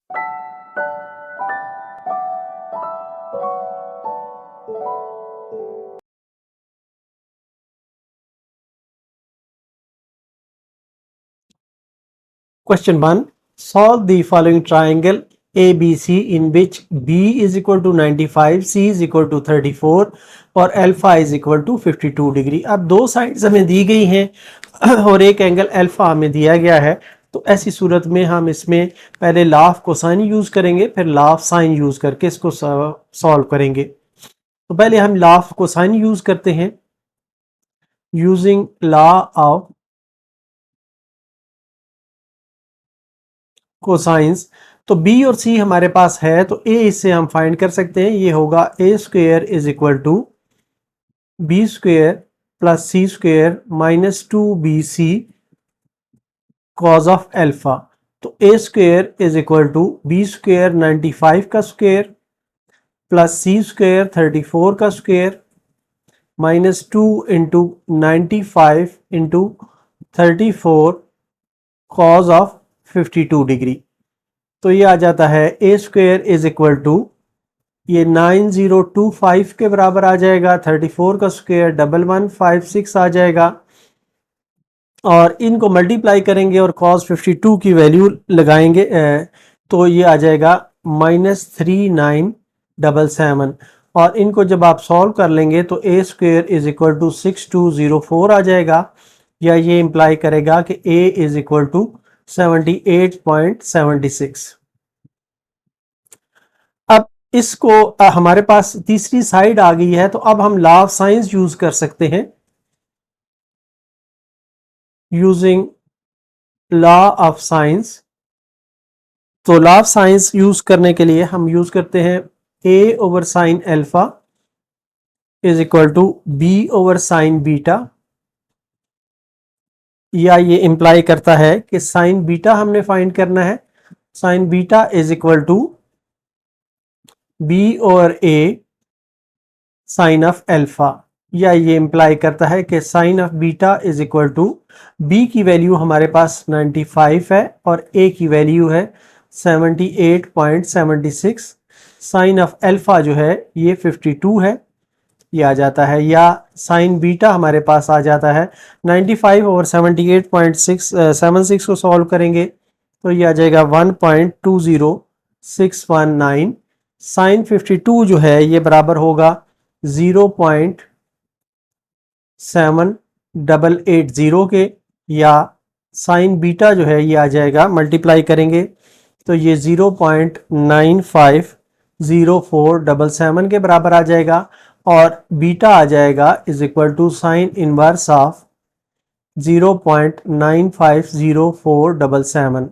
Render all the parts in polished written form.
Question 1. Solve the following triangle ABC in which B is equal to 95, C is equal to 34 और alpha is equal to 52 degree. अब दो sides हमें दी गई हैं और एक एंगल अल्फा हमें दिया गया है, तो ऐसी सूरत में हम इसमें पहले लॉ ऑफ कोसाइन यूज करेंगे, फिर लॉ ऑफ साइन यूज करके इसको सॉल्व करेंगे। तो पहले हम लॉ ऑफ कोसाइन यूज करते हैं। यूजिंग लॉ ऑफ कोसाइंस, तो बी और सी हमारे पास है, तो ए इससे हम फाइंड कर सकते हैं। ये होगा a square is equal to b square plus c square minus 2bc cos of alpha. तो a square is equal to b square 95 का स्क्वेयर प्लस सी स्क्वेयर 34 का square minus 2 into 95 into 34 cos of 52 degree. तो ये आ जाता है a square is equal to, ये 9025 के बराबर आ जाएगा, 34 का स्क्वेयर 1156 आ जाएगा, और इनको मल्टीप्लाई करेंगे और cos 52 की वैल्यू लगाएंगे तो ये आ जाएगा -3977, और इनको जब आप सॉल्व कर लेंगे तो a square is equal to 6204 आ जाएगा, या ये इंप्लाई करेगा कि ए इज इक्वल टू 78.76। अब इसको हमारे पास तीसरी साइड आ गई है, तो अब हम लॉ ऑफ साइंस यूज कर सकते हैं। यूजिंग लॉ ऑफ साइंस, तो लॉ ऑफ साइंस यूज करने के लिए हम यूज करते हैं a over sine alpha is equal to b over sine beta, या ये इंप्लाई करता है कि साइन बीटा हमने फाइंड करना है। Sine beta is equal to B और ए साइन ऑफ अल्फा, या ये इंप्लाई करता है कि sine of beta is equal to B की वैल्यू हमारे पास 95 है और ए की वैल्यू है 78.76, साइन ऑफ अल्फा जो है ये 52 है, ये आ जाता है, या साइन बीटा हमारे पास आ जाता है 95 और 78.76 को सॉल्व करेंगे तो ये आ जाएगा 1.20619। साइन 52 जो है ये बराबर होगा 0.7880 के, या साइन बीटा जो है ये आ जाएगा, मल्टीप्लाई करेंगे तो ये 0.950477 के बराबर आ जाएगा, और बीटा आ जाएगा is equal to sine inverse of 0.950477,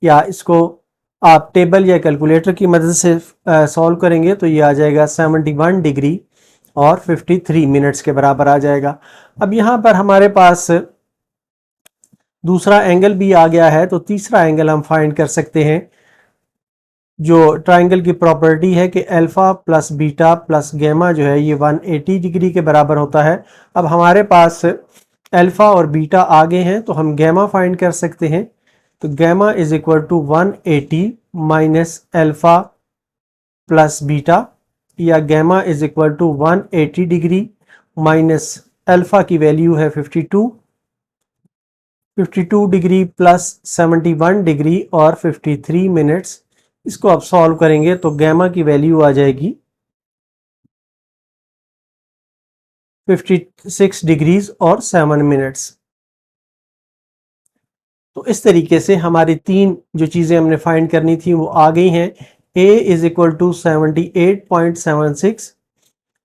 या इसको आप टेबल या कैलकुलेटर की मदद से सॉल्व करेंगे तो ये आ जाएगा 71 डिग्री और 53 मिनट्स के बराबर आ जाएगा। अब यहाँ पर हमारे पास दूसरा एंगल भी आ गया है, तो तीसरा एंगल हम फाइंड कर सकते हैं। जो ट्राइंगल की प्रॉपर्टी है कि alpha plus beta plus gamma जो है ये 180 डिग्री के बराबर होता है। अब हमारे पास अल्फा और बीटा आगे हैं तो हम गैमा फाइंड कर सकते हैं। तो gamma is equal to 180 minus alpha plus beta, या gamma is equal to 180 degree minus alpha की वैल्यू है 52 डिग्री प्लस 71 डिग्री और 53 मिनट्स। इसको आप सॉल्व करेंगे तो गैमा की वैल्यू आ जाएगी 56 डिग्रीज और 7 मिनट्स। तो इस तरीके से हमारी तीन जो चीज़ें हमने फाइंड करनी थी वो आ गई हैं। a इज इक्वल टू 78.76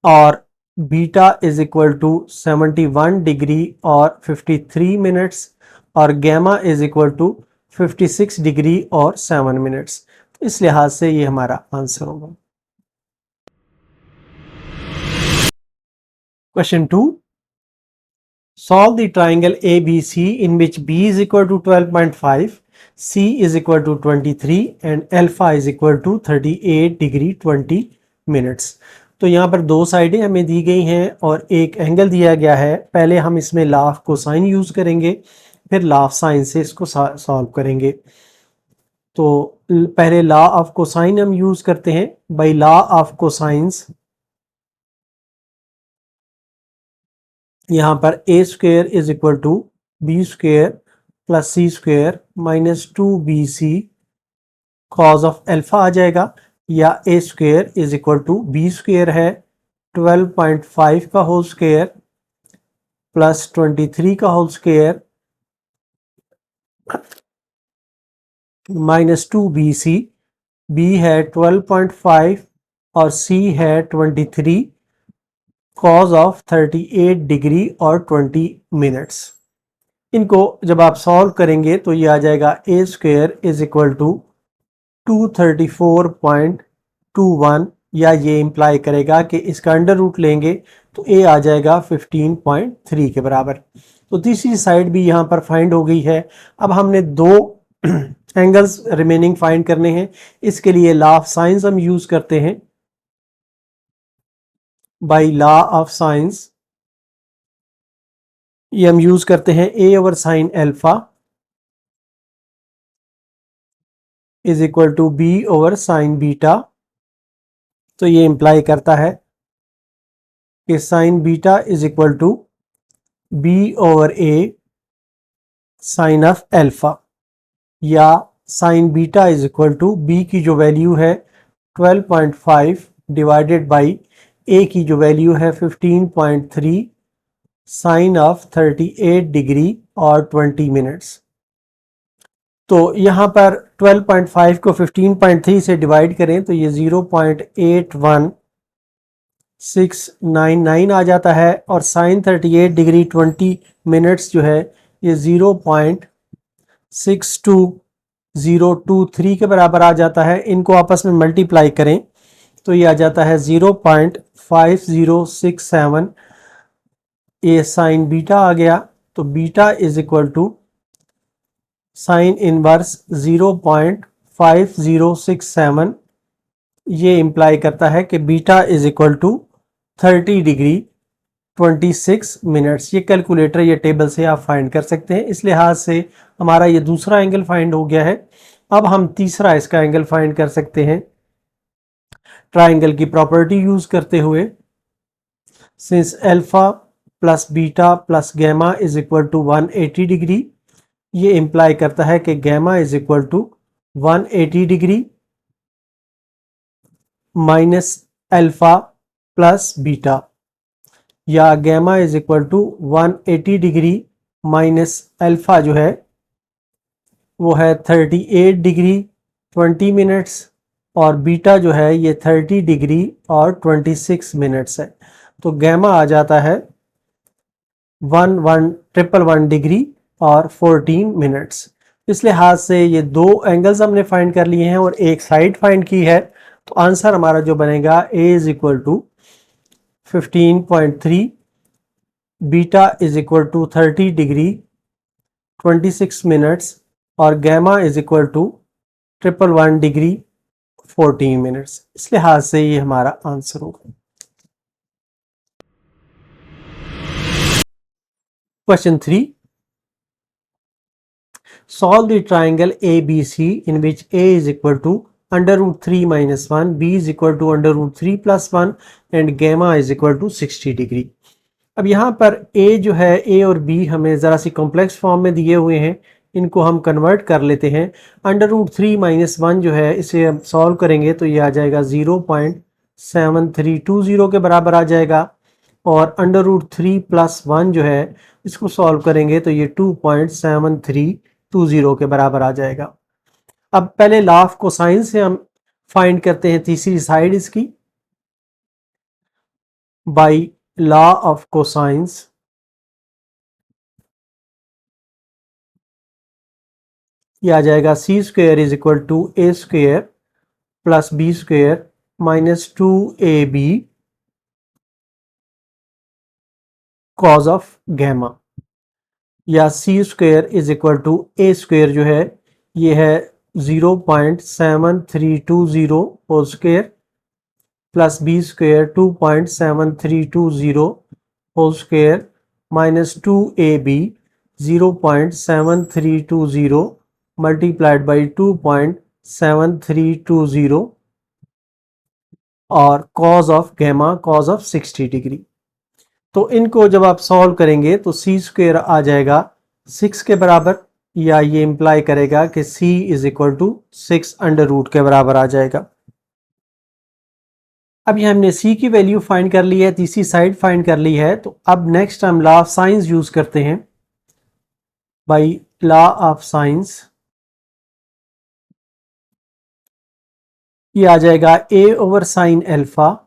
और beta is equal to 71 degree और 53 मिनट्स, और gamma is equal to 56 degree और 7 मिनट्स। इस लिहाज से ये हमारा आंसर होगा। Question 2, solve the triangle ABC in which B is equal to 12.5, C is equal to 23 and alpha is equal to 38 degree 20 minutes. तो यहाँ पर दो साइडें हमें दी गई हैं और एक एंगल दिया गया है। पहले हम इसमें लॉ ऑफ कोसाइन यूज करेंगे, फिर लॉ ऑफ साइन से इसको सॉल्व करेंगे। तो पहले लॉ ऑफ कोसाइन हम यूज करते हैं। बाय लॉ ऑफ कोसाइंस यहाँ पर a square is equal to b square plus c square minus 2bc cos of alpha आ जाएगा, या a square is equal to b square है 12.5 का होल स्क्वेयर प्लस 23 का whole square minus 2bc, B है 12.5 और सी है 23 कॉज ऑफ 38 डिग्री और 20 मिनट्स। इनको जब आप सॉल्व करेंगे तो ये आ जाएगा ए स्क्वेयर इज इक्वल टू 234.21, या ये इम्प्लाई करेगा कि इसका अंडर रूट लेंगे तो ए आ जाएगा 15.3 के बराबर। तो तीसरी साइड भी यहाँ पर फाइंड हो गई है। अब हमने दो एंगल्स रिमेनिंग फाइंड करने हैं। इसके लिए लॉ ऑफ साइंस हम यूज करते हैं। बाय लॉ ऑफ साइंस ये हम यूज करते हैं a over sine alpha is equal to b over sine beta. तो ये इंप्लाई करता है कि sine beta is equal to b over a sine of alpha, या sine beta is equal to B की जो वैल्यू है 12.5 डिवाइडेड बाई ए की जो वैल्यू है 15.3 साइन ऑफ 38 डिग्री और 20 मिनट्स। तो यहाँ पर 12.5 को 15.3 से डिवाइड करें तो ये 0.81699 आ जाता है, और साइन 38 डिग्री 20 मिनट्स जो है ये 0.62023 के बराबर आ जाता है। इनको आपस में मल्टीप्लाई करें तो ये आ जाता है 0.5067। ये साइन बीटा आ गया, तो beta is equal to sine inverse 0.5067। ये इंप्लाई करता है कि beta is equal to 30 degree 26 minutes. ये कैलकुलेटर या टेबल से आप फाइंड कर सकते हैं। इस लिहाज से हमारा ये दूसरा एंगल फाइंड हो गया है। अब हम तीसरा इसका एंगल फाइंड कर सकते हैं ट्राइंगल की प्रॉपर्टी यूज करते हुए। Since alpha plus beta plus gamma is equal to 180 degree, ये इंप्लाई करता है कि gamma is equal to 180 degree minus alpha plus beta, या gamma is equal to 180 degree minus alpha जो है वो है 38 डिग्री 20 मिनट्स, और बीटा जो है ये 30 डिग्री और 26 मिनट्स है। तो गैमा आ जाता है 111 डिग्री और 14 मिनट्स। इस लिहाज से ये दो एंगल्स हमने फाइंड कर लिए हैं और एक साइड फाइंड की है। तो आंसर हमारा जो बनेगा a is equal to 15.3, beta is equal to 30 degree 26 minutes, और gamma is equal to 111 degree 14 minutes. इस लिहाज से ये हमारा आंसर होगा। Question 3, solve the triangle ABC in which A is equal to under root 3 minus 1, B is equal to under root 3 plus 1 and gamma is equal to 60 degree. अब यहाँ पर A जो है, A और B हमें ज़रा C complex form में दिए हुए हैं, इनको हम कन्वर्ट कर लेते हैं। अंडर रूट 3 माइनस 1 जो है इसे हम सॉल्व करेंगे तो ये आ जाएगा 0.7320 के बराबर आ जाएगा, और अंडर रूट 3 प्लस 1 जो है इसको सॉल्व करेंगे तो ये 2.7320 के बराबर आ जाएगा। अब पहले लॉ ऑफ कोसाइन से हम फाइंड करते हैं तीसरी साइड इसकी। बाय लॉ ऑफ कोसाइंस ये आ जाएगा c square is equal to a square plus b square minus 2ab cos of gamma, या c square is equal to a square जो है ये है 0.7320 whole square plus b square 2.7320 whole square minus 2ab 0.7320 multiplied by 2.7320 0.7320 और cos of gamma cos of 60 degree. तो इनको जब आप सॉल्व करेंगे तो सी स्क्वेयर आ जाएगा 6 के बराबर, या ये इंप्लाई करेगा कि c is equal to 6 under root के बराबर आ जाएगा। अब ये हमने c की वैल्यू फाइंड कर ली है, तीसरी साइड फाइंड कर ली है। तो अब नेक्स्ट हम लॉ ऑफ साइंस यूज करते हैं। बाय लॉ ऑफ साइंस ये आ जाएगा a over sine alpha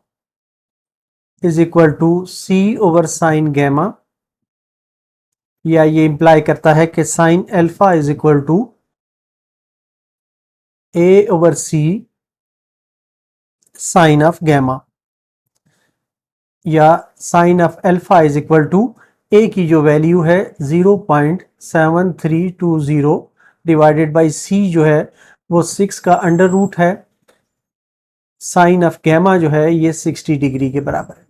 is equal to c over sine gamma, या ये इंप्लाई करता है कि sine alpha is equal to a over c sine of gamma, या sine of alpha is equal to a की जो वैल्यू है 0.7320 divided by c जो है वो 6 का अंडर रूट है, साइन ऑफ गैमा जो है ये 60 डिग्री के बराबर है,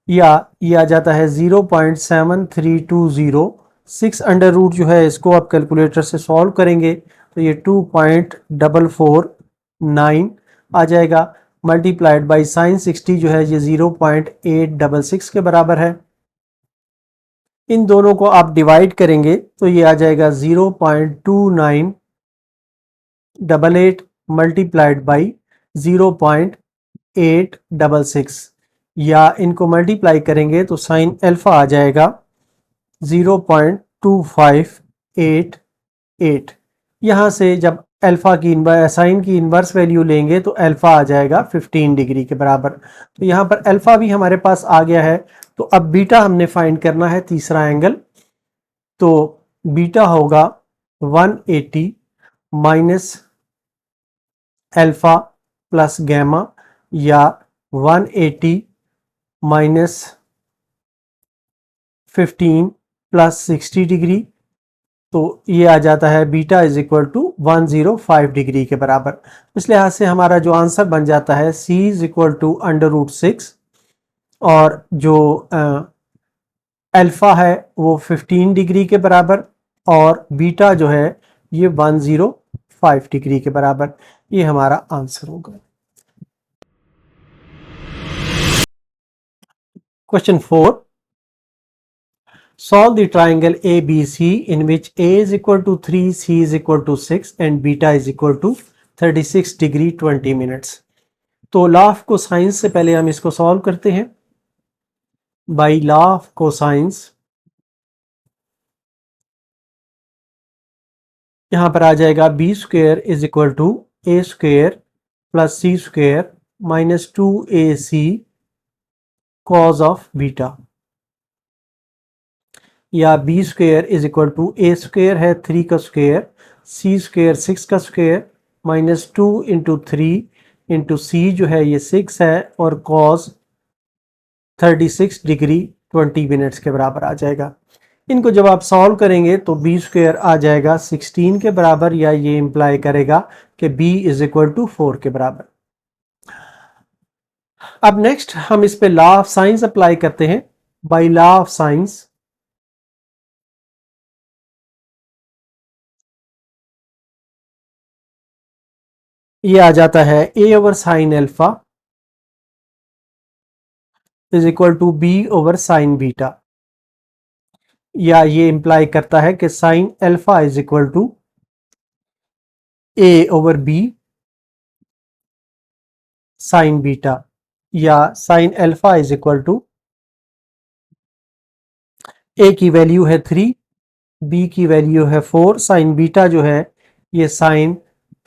या ये आ जाता है 0.7320। 6 अंडर रूट जो है इसको आप कैलकुलेटर से सॉल्व करेंगे तो ये 2.449 आ जाएगा, मल्टीप्लाइड बाय साइन 60 जो है ये 0.866 के बराबर है। इन दोनों को आप डिवाइड करेंगे तो ये आ जाएगा 0.2988 मल्टीप्लाइड बाई 0.866, या इनको मल्टीप्लाई करेंगे तो साइन अल्फा आ जाएगा 0.2588। यहाँ से जब अल्फा की साइन की इन्वर्स वैल्यू लेंगे तो अल्फा आ जाएगा 15 डिग्री के बराबर। तो यहाँ पर अल्फा भी हमारे पास आ गया है। तो अब बीटा हमने फाइंड करना है, तीसरा एंगल। तो बीटा होगा 180 माइनस अल्फा प्लस गैमा, या 180 माइनस 15 प्लस 60 डिग्री। तो ये आ जाता है beta is equal to 105 degree के बराबर। इस लिहाज से हमारा जो आंसर बन जाता है c is equal to under root 6, और जो अल्फा है वो 15 डिग्री के बराबर, और बीटा जो है ये 105 डिग्री के बराबर। ये हमारा आंसर होगा। Question 4, solve the triangle ABC in which A is equal to 3, C is equal to 6 and beta is equal to 36 degree 20 minutes। तो लॉ ऑफ कोसाइंस से पहले हम इसको सॉल्व करते हैं। बाय लॉ ऑफ कोसाइंस यहां पर आ जाएगा b square is equal to a square plus c square minus 2ac cos of beta, या b square is equal to a square है 3 का स्क्वेयर, सी स्क्वेयर 6 का square minus 2 into 3 into c जो है ये 6 है, और कॉज 36 डिग्री 20 मिनट्स के बराबर आ जाएगा। इनको जब आप सॉल्व करेंगे तो बी स्क्वेयर आ जाएगा 16 के बराबर, या ये इंप्लाई करेगा कि b इज इक्वल टू 4 के बराबर। अब नेक्स्ट हम इस पे लॉ ऑफ साइंस अप्लाई करते हैं। बाय लॉ ऑफ साइंस ये आ जाता है a over sine alpha is equal to b over sine beta, या ये इंप्लाई करता है कि sine alpha is equal to a over b sine beta, या sine alpha is equal to a की वैल्यू है 3, b की वैल्यू है 4, साइन बीटा जो है ये साइन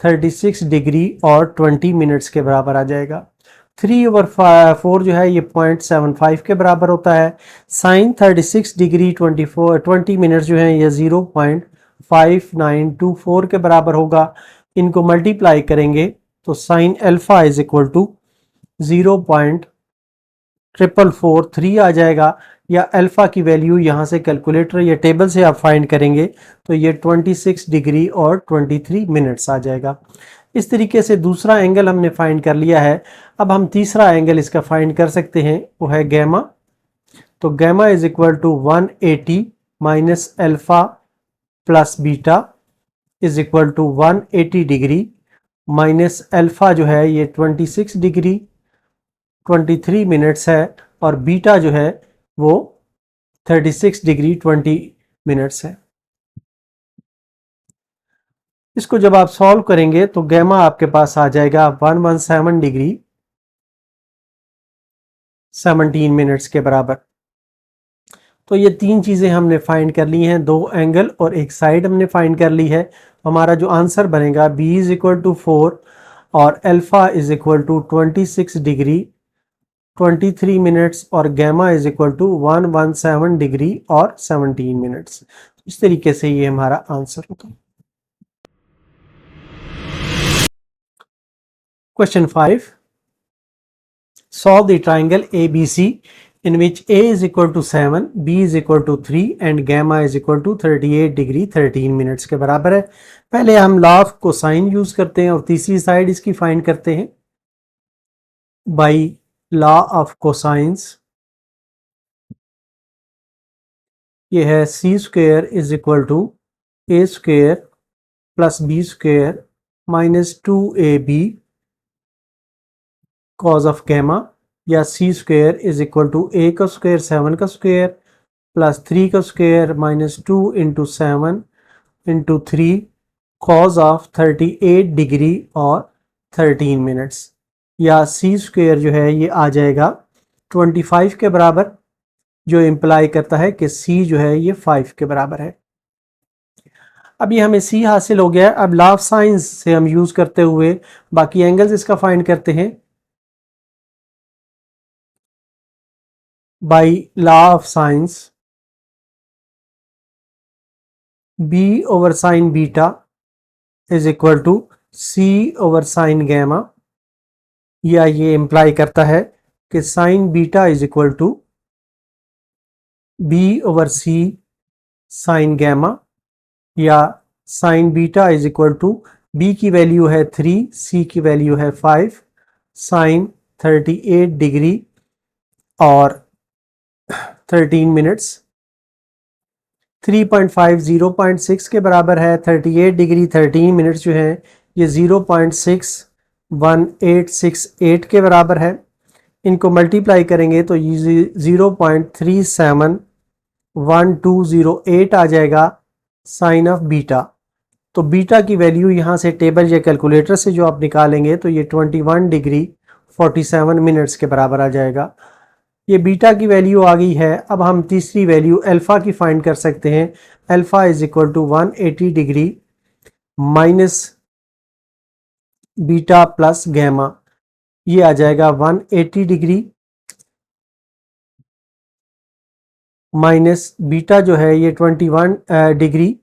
36 डिग्री और 20 मिनट्स के बराबर आ जाएगा। 3 ओवर 4 जो है ये 0.75 के बराबर होता है। साइन 36 डिग्री 20 मिनट्स जो है ये 0.5924 के बराबर होगा। इनको मल्टीप्लाई करेंगे तो sine alpha is equal to 0.4443 आ जाएगा, या अल्फा की वैल्यू यहाँ से कैलकुलेटर या टेबल से आप फाइंड करेंगे तो ये 26 डिग्री और 23 मिनट्स आ जाएगा। इस तरीके से दूसरा एंगल हमने फाइंड कर लिया है। अब हम तीसरा एंगल इसका फाइंड कर सकते हैं, वो है गैमा। तो gamma is equal to 180 minus alpha plus beta is equal to 180 degree. Minus alpha जो है ये 26 डिग्री 23 मिनट्स है, और बीटा जो है वो 36 डिग्री 20 मिनट्स है। इसको जब आप सॉल्व करेंगे तो गैमा आपके पास आ जाएगा 117 डिग्री 17 मिनट्स के बराबर। तो ये तीन चीज़ें हमने फाइंड कर ली हैं, दो एंगल और एक साइड हमने फाइंड कर ली है। हमारा जो आंसर बनेगा b इज इक्वल टू 4 और alpha is equal to 26 degree 23 minutes और gamma is equal to 117 degree और 17 मिनट्स। इस तरीके से ये हमारा आंसर होगा। Question 5, solve the triangle ABC in which A is equal to 7, B is equal to 3 and gamma is equal to 38 degree 13 minutes के बराबर है। पहले हम लॉ ऑफ कोसाइन यूज करते हैं और तीसरी साइड इसकी फाइंड करते हैं बाय लॉ ऑफ कोसाइंस। ये है c square is equal to a square plus b square minus 2ab cos of gamma, या c square is equal to a का स्क्वेयर 7 का स्क्वेयर प्लस 3 का square minus 2 into 7 into 3 cos of 38 degree और 13 minutes, या c square जो है ये आ जाएगा 25 के बराबर, जो इम्प्लाई करता है कि सी जो है ये 5 के बराबर है। अब ये हमें सी हासिल हो गया है। अब लॉ ऑफ साइंस से हम यूज करते हुए बाकी एंगल्स इसका फाइंड करते हैं by law of sines। b over sin beta is equal to c over sin gamma, या ये इम्प्लाई करता है कि sin beta is equal to b over c sin gamma, या sin beta is equal to b की value है 3, c की value है 5 sin 38 डिग्री और 13 मिनट्स। 3.5 0.6 के बराबर है। 38 डिग्री 13 मिनट्स जो है ये 0.61868 के बराबर है। इनको मल्टीप्लाई करेंगे तो ये 0.371208 आ जाएगा साइन ऑफ बीटा। तो बीटा की वैल्यू यहाँ से टेबल या कैलकुलेटर से जो आप निकालेंगे तो ये 21 डिग्री 47 मिनट्स के बराबर आ जाएगा। ये बीटा की वैल्यू आ गई है। अब हम तीसरी वैल्यू अल्फ़ा की फाइंड कर सकते हैं। Alpha is equal to 180 degree minus beta plus gamma, ये आ जाएगा 180 डिग्री माइनस बीटा जो है ये 21 डिग्री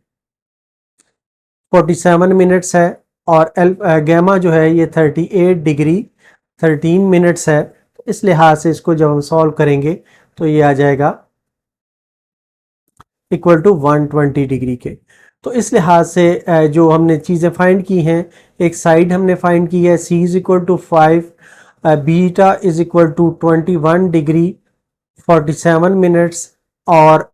47 मिनट्स है, और गैमा जो है ये 38 डिग्री 13 मिनट्स है। इस लिहाज से इसको जब हम सॉल्व करेंगे तो ये आ जाएगा इक्वल टू 120 डिग्री के। तो इस लिहाज से जो हमने चीज़ें फाइंड की हैं, एक साइड हमने फाइंड की है c is equal to 5, beta is equal to 21 degree 47 minutes, और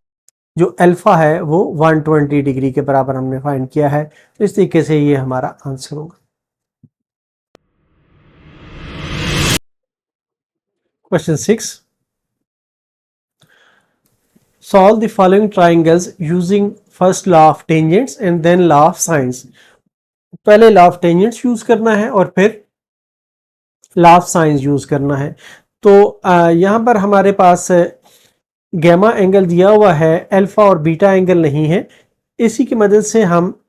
जो अल्फ़ा है वो 120 डिग्री के बराबर हमने फाइंड किया है। तो इस तरीके से ये हमारा आंसर होगा। Question 6, solve the following triangles using first law of tangents and then law of sines। पहले law of tangents यूज करना है और फिर law of sines यूज करना है। तो यहाँ पर हमारे पास गैमा एंगल दिया हुआ है, अल्फा और बीटा एंगल नहीं है। इसी की मदद से हम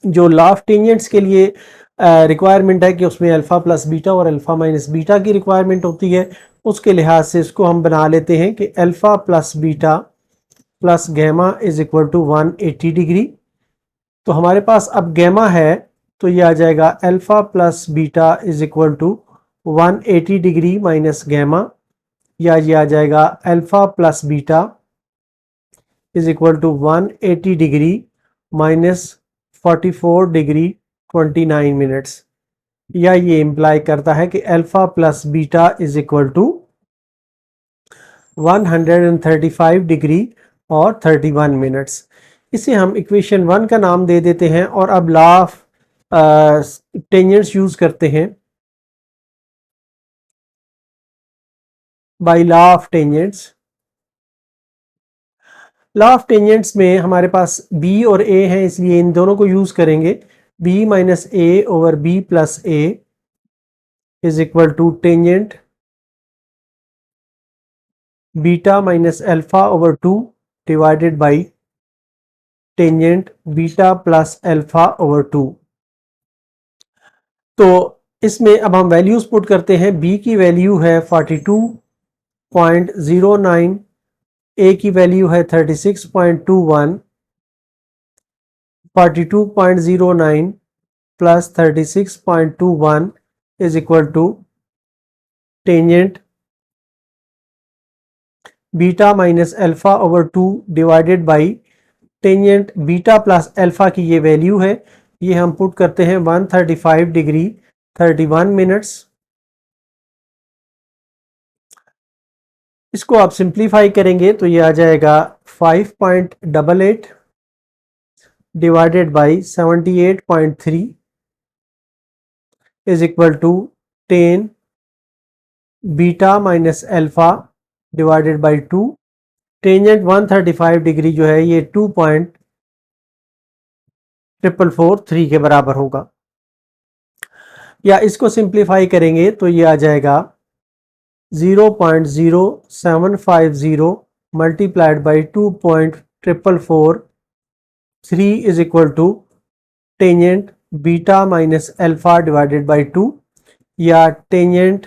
जो लॉ ऑफ टेंजेंट्स के लिए रिक्वायरमेंट है कि उसमें अल्फ़ा प्लस बीटा और अल्फ़ा माइनस बीटा की रिक्वायरमेंट होती है, उसके लिहाज से इसको हम बना लेते हैं कि alpha plus beta plus gamma is equal to 180 degree. तो हमारे पास अब गैमा है तो ये आ जाएगा alpha plus beta is equal to 180 degree minus gamma, या ये आ जाएगा alpha plus beta is equal to 180 degree minus 44 degree 29 minutes, या ये इम्प्लाई करता है कि alpha plus beta is equal to 135 degree और 31 मिनट्स। इसे हम इक्वेशन 1 का नाम दे देते हैं और अब लॉ ऑफ टेंजेंट्स यूज करते हैं by law of tangents. Law of tangents में हमारे पास बी और ए हैं, इसलिए इन दोनों को यूज करेंगे। B minus A over B plus A is equal to tangent beta minus alpha over 2 divided by tangent beta plus alpha over 2। तो इसमें अब हम वैल्यूज पुट करते हैं। बी की वैल्यू है 42.09, ए की वैल्यू है 36.21, 42.09 plus 36.21 is equal to tangent beta minus alpha over 2 divided by tangent beta plus alpha की ये वैल्यू है, ये हम पुट करते हैं 135 डिग्री 31 मिनट्स। इसको आप सिंप्लीफाई करेंगे तो ये आ जाएगा 5.88 divided by 78.3 is equal to 10 beta minus alpha divided by 2। Tangent 135 degree जो है ये 2.4443 के बराबर होगा। या इसको सिंप्लीफाई करेंगे तो ये आ जाएगा 0.0750 multiplied by 2.4443 is equal to tangent beta minus alpha divided by 2, या tangent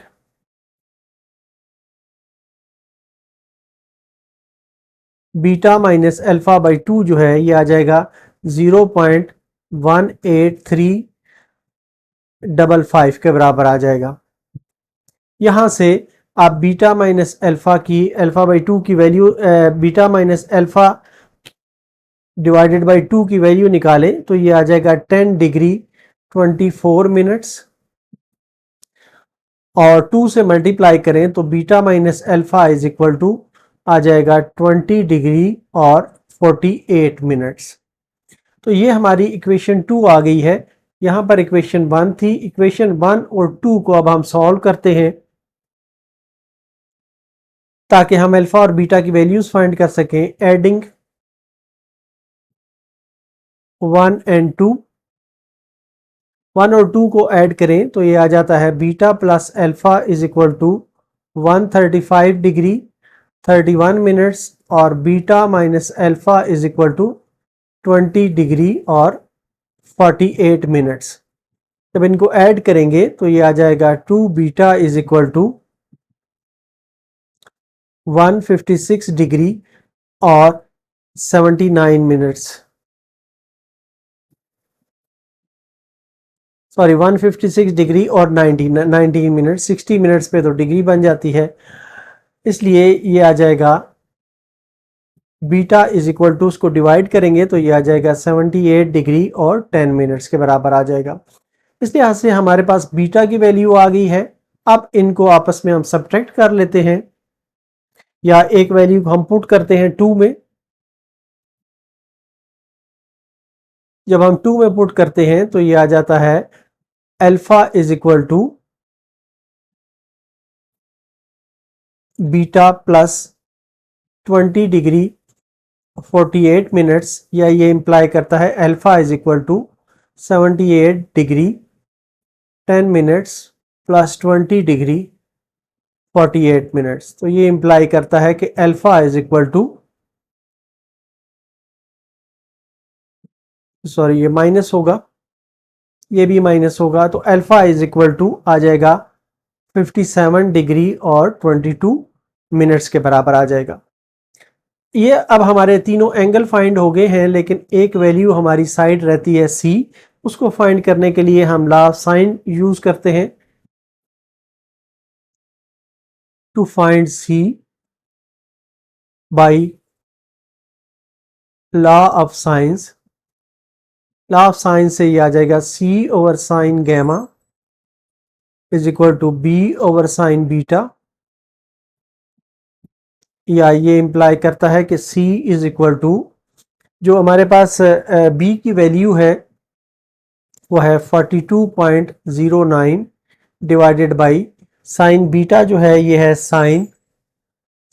beta minus alpha by 2 जो है ये आ जाएगा 0.18355 के बराबर आ जाएगा। यहां से आप बीटा माइनस अल्फा की अल्फा बाई 2 की value beta minus alpha divided by 2 की वैल्यू निकालें तो ये आ जाएगा 10 डिग्री 24 मिनट्स, और 2 से मल्टीप्लाई करें तो beta minus alpha is equal to आ जाएगा 20 डिग्री और 48 मिनट्स। तो ये हमारी इक्वेशन 2 आ गई है। यहां पर इक्वेशन 1 थी। इक्वेशन 1 और 2 को अब हम सॉल्व करते हैं ताकि हम अल्फा और बीटा की वैल्यूज फाइंड कर सकें। एडिंग 1 एंड 2, 1 और 2 को ऐड करें तो ये आ जाता है beta plus alpha is equal to 135 degree 31 minutes और beta minus alpha is equal to 20 degree और 48 मिनट्स। जब इनको ऐड करेंगे तो ये आ जाएगा 2 beta is equal to 156 degree और 79 मिनट्स, सॉरी 156 डिग्री और 19 मिनट, 60 मिनट्स पे तो डिग्री बन जाती है, इसलिए ये आ जाएगा बीटा इज इक्वल टू, उसको डिवाइड करेंगे तो ये आ जाएगा 78 डिग्री और 10 मिनट्स के बराबर आ जाएगा। इस लिहाज से हमारे पास बीटा की वैल्यू आ गई है। अब इनको आपस में हम सब्ट्रैक्ट कर लेते हैं, या एक वैल्यू हम पुट करते हैं 2 में। जब हम 2 में पुट करते हैं तो ये आ जाता है alpha is equal to beta plus 20 degree 48 minutes, या ये इंप्लाई करता है alpha is equal to 78 degree 10 minutes plus 20 degree 48 minutes. तो ये इंप्लाई करता है कि alpha is equal to, sorry ये माइनस होगा, ये भी माइनस होगा, तो अल्फा इज इक्वल टू आ जाएगा 57 डिग्री और 22 मिनट्स के बराबर आ जाएगा। ये अब हमारे तीनों एंगल फाइंड हो गए हैं, लेकिन एक वैल्यू हमारी साइड रहती है सी। उसको फाइंड करने के लिए हम लॉ ऑफ साइन यूज करते हैं to find c by law of sines. Law of sines से ये आ जाएगा c over sine gamma is equal to b over sine beta, या ये इंप्लाई करता है कि C इज इक्वल टू, जो हमारे पास B की वैल्यू है वो है 42.09 डिवाइडेड बाई साइन बीटा जो है ये है साइन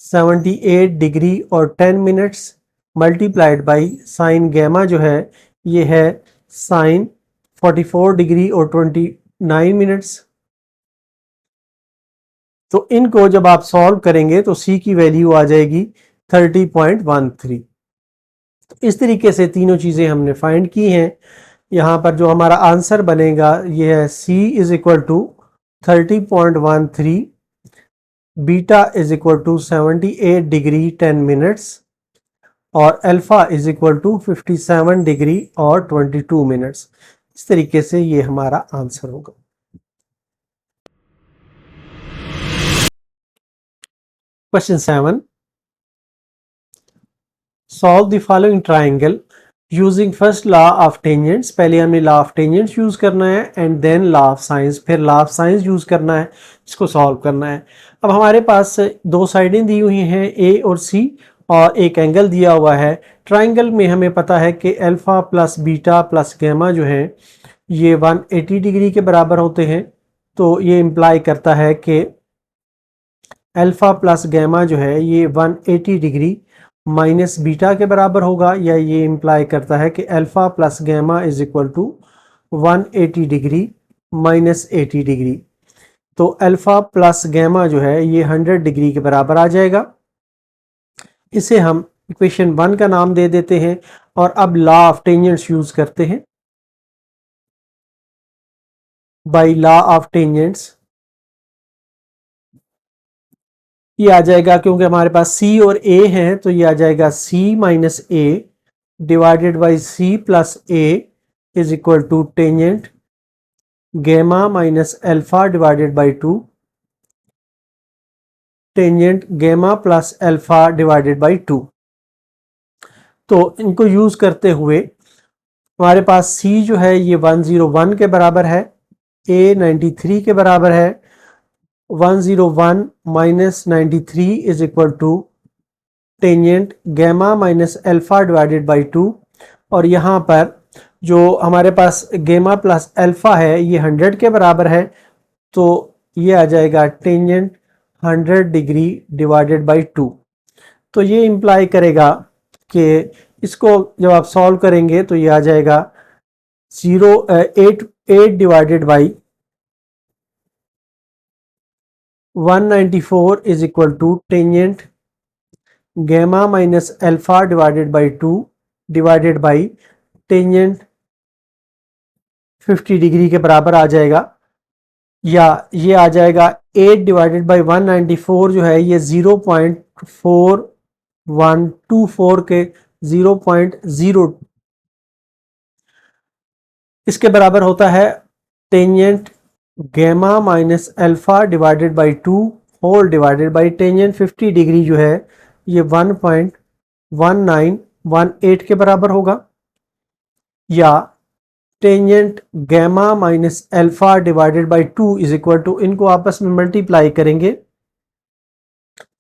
78 डिग्री और 10 minutes multiplied by sine gamma जो है ये है साइन 44 डिग्री और 29 मिनट्स। तो इनको जब आप सॉल्व करेंगे तो C की वैल्यू आ जाएगी 30.13। तो इस तरीके से तीनों चीज़ें हमने फाइंड की हैं। यहाँ पर जो हमारा आंसर बनेगा ये है C is equal to 30.13, beta is equal to 78 degree 10 minutes और alpha is equal to 57 degree और 22 मिनट्स। इस तरीके से ये हमारा आंसर होगा। Question 7, solve the following triangle using first law of tangents. पहले हमें लॉ ऑफ टेंजेंट्स यूज करना है and then law of sines, फिर लॉ ऑफ साइंस यूज करना है, इसको सॉल्व करना है। अब हमारे पास दो साइडें दी हुई हैं ए और सी और एक एंगल दिया हुआ है। ट्राइंगल में हमें पता है कि alpha plus beta plus gamma जो है ये 180 डिग्री के बराबर होते हैं। तो ये इम्प्लाई करता है कि अल्फा प्लस गैमा जो है ये 180 डिग्री माइनस बीटा के बराबर होगा, या ये इम्प्लाई करता है कि alpha plus gamma is equal to 180 degree minus 80 degree. तो अल्फा प्लस गैमा जो है ये 100 डिग्री के बराबर आ जाएगा। इसे हम इक्वेशन 1 का नाम दे देते हैं और अब लॉ ऑफ टेंजेंट्स यूज करते हैं। बाय लॉ ऑफ टेंजेंट्स ये आ जाएगा, क्योंकि हमारे पास C और A है तो ये आ जाएगा C minus A divided by C plus A is equal to tangent gamma minus alpha divided by 2 tangent gamma plus alpha divided by 2। तो इनको यूज करते हुए हमारे पास C जो है ये 101 के बराबर है, A 93 के बराबर है। 101 minus 93 is equal to tangent gamma minus alpha divided by 2। और यहाँ पर जो हमारे पास गैमा प्लस अल्फा है ये 100 के बराबर है, तो ये आ जाएगा टेंजेंट 100 डिग्री डिवाइडेड बाई 2। तो ये इम्प्लाई करेगा कि इसको जब आप सॉल्व करेंगे तो ये आ जाएगा 8 divided by 194 is equal to tangent gamma minus alpha divided by 2 divided by tangent 50 degree के बराबर आ जाएगा। या ये आ जाएगा 8 डिवाइडेड बाई 194 जो है ये 0.4124 के 0.0 इसके बराबर होता है। Tangent gamma minus alpha divided by 2 whole divided by tangent 50 degree जो है ये 1.1918 के बराबर होगा। या tangent gamma minus alpha divided by 2 is equal to, इनको आपस में मल्टीप्लाई करेंगे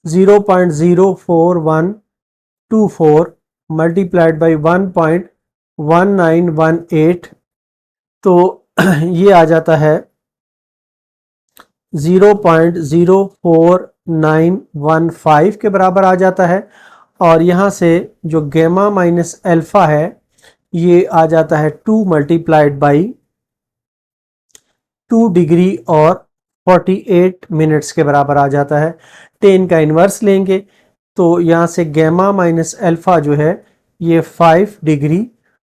0.04124 मल्टीप्लाइड बाई 1.1918, तो ये आ जाता है 0.04915 के बराबर आ जाता है। और यहाँ से जो गैमा माइनस अल्फा है ये आ जाता है 2 मल्टीप्लाइड बाई 2 डिग्री और 48 मिनट्स के बराबर आ जाता है। 10 का इन्वर्स लेंगे तो यहाँ से गैमा माइनस अल्फा जो है ये 5 डिग्री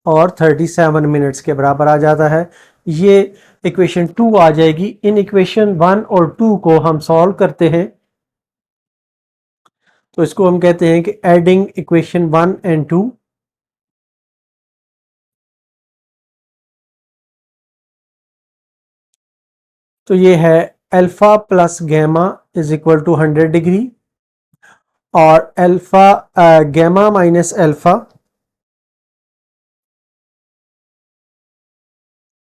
और 37 मिनट्स के बराबर आ जाता है। ये इक्वेशन 2 आ जाएगी। इन इक्वेशन 1 और 2 को हम सॉल्व करते हैं तो इसको हम कहते हैं कि एडिंग इक्वेशन 1 एंड 2। तो ये है alpha plus gamma is equal to 100 degree और alpha gamma minus alpha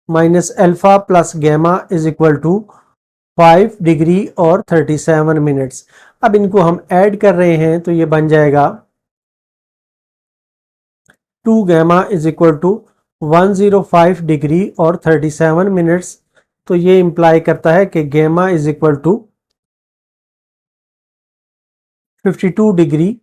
minus alpha plus gamma is equal to 5 degree और 37 मिनट्स। अब इनको हम ऐड कर रहे हैं तो ये बन जाएगा 2 gamma is equal to 105 degree और 37 मिनट्स। तो ये इंप्लाई करता है कि gamma is equal to 52 degree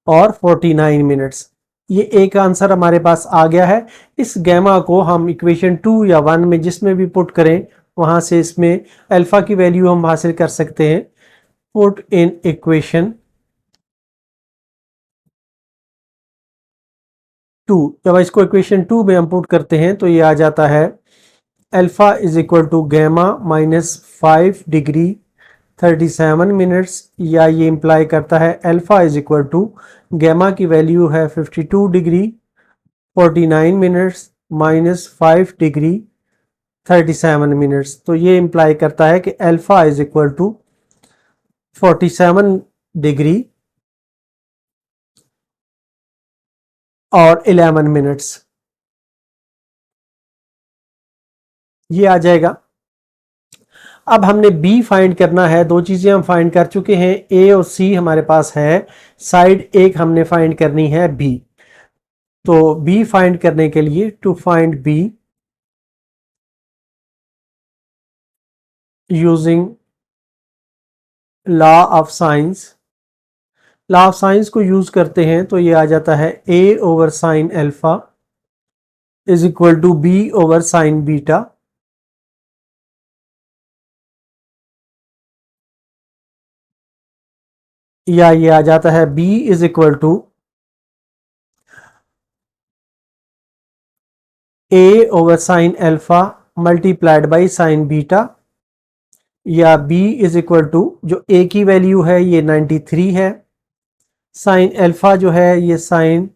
और 49 मिनट्स। ये एक आंसर हमारे पास आ गया है। इस गैमा को हम इक्वेशन 2 या 1 में जिसमें भी पुट करें, वहां से इसमें अल्फा की वैल्यू हम हासिल कर सकते हैं। पुट इन इक्वेशन 2, जब इसको इक्वेशन 2 में हम पुट करते हैं तो ये आ जाता है alpha is equal to gamma minus 5 degree 37 minutes, या ये इंप्लाई करता है alpha is equal to gamma की वैल्यू है 52 degree 49 minutes minus 5 degree 37 minutes. तो ये इंप्लाई करता है कि alpha is equal to 47 degree और 11 मिनट्स। ये आ जाएगा। अब हमने बी फाइंड करना है। दो चीजें हम फाइंड कर चुके हैं, ए और सी हमारे पास है, साइड एक हमने फाइंड करनी है बी। तो बी फाइंड करने के लिए to find b using law of sines, law of sines को यूज करते हैं तो ये आ जाता है a over sine alpha is equal to b over sine beta. या ये आ जाता है b is equal to a over sine alpha multiplied by sine beta, या b इज इक्वल टू जो a की वैल्यू है ये 93 है, साइन अल्फा जो है ये साइन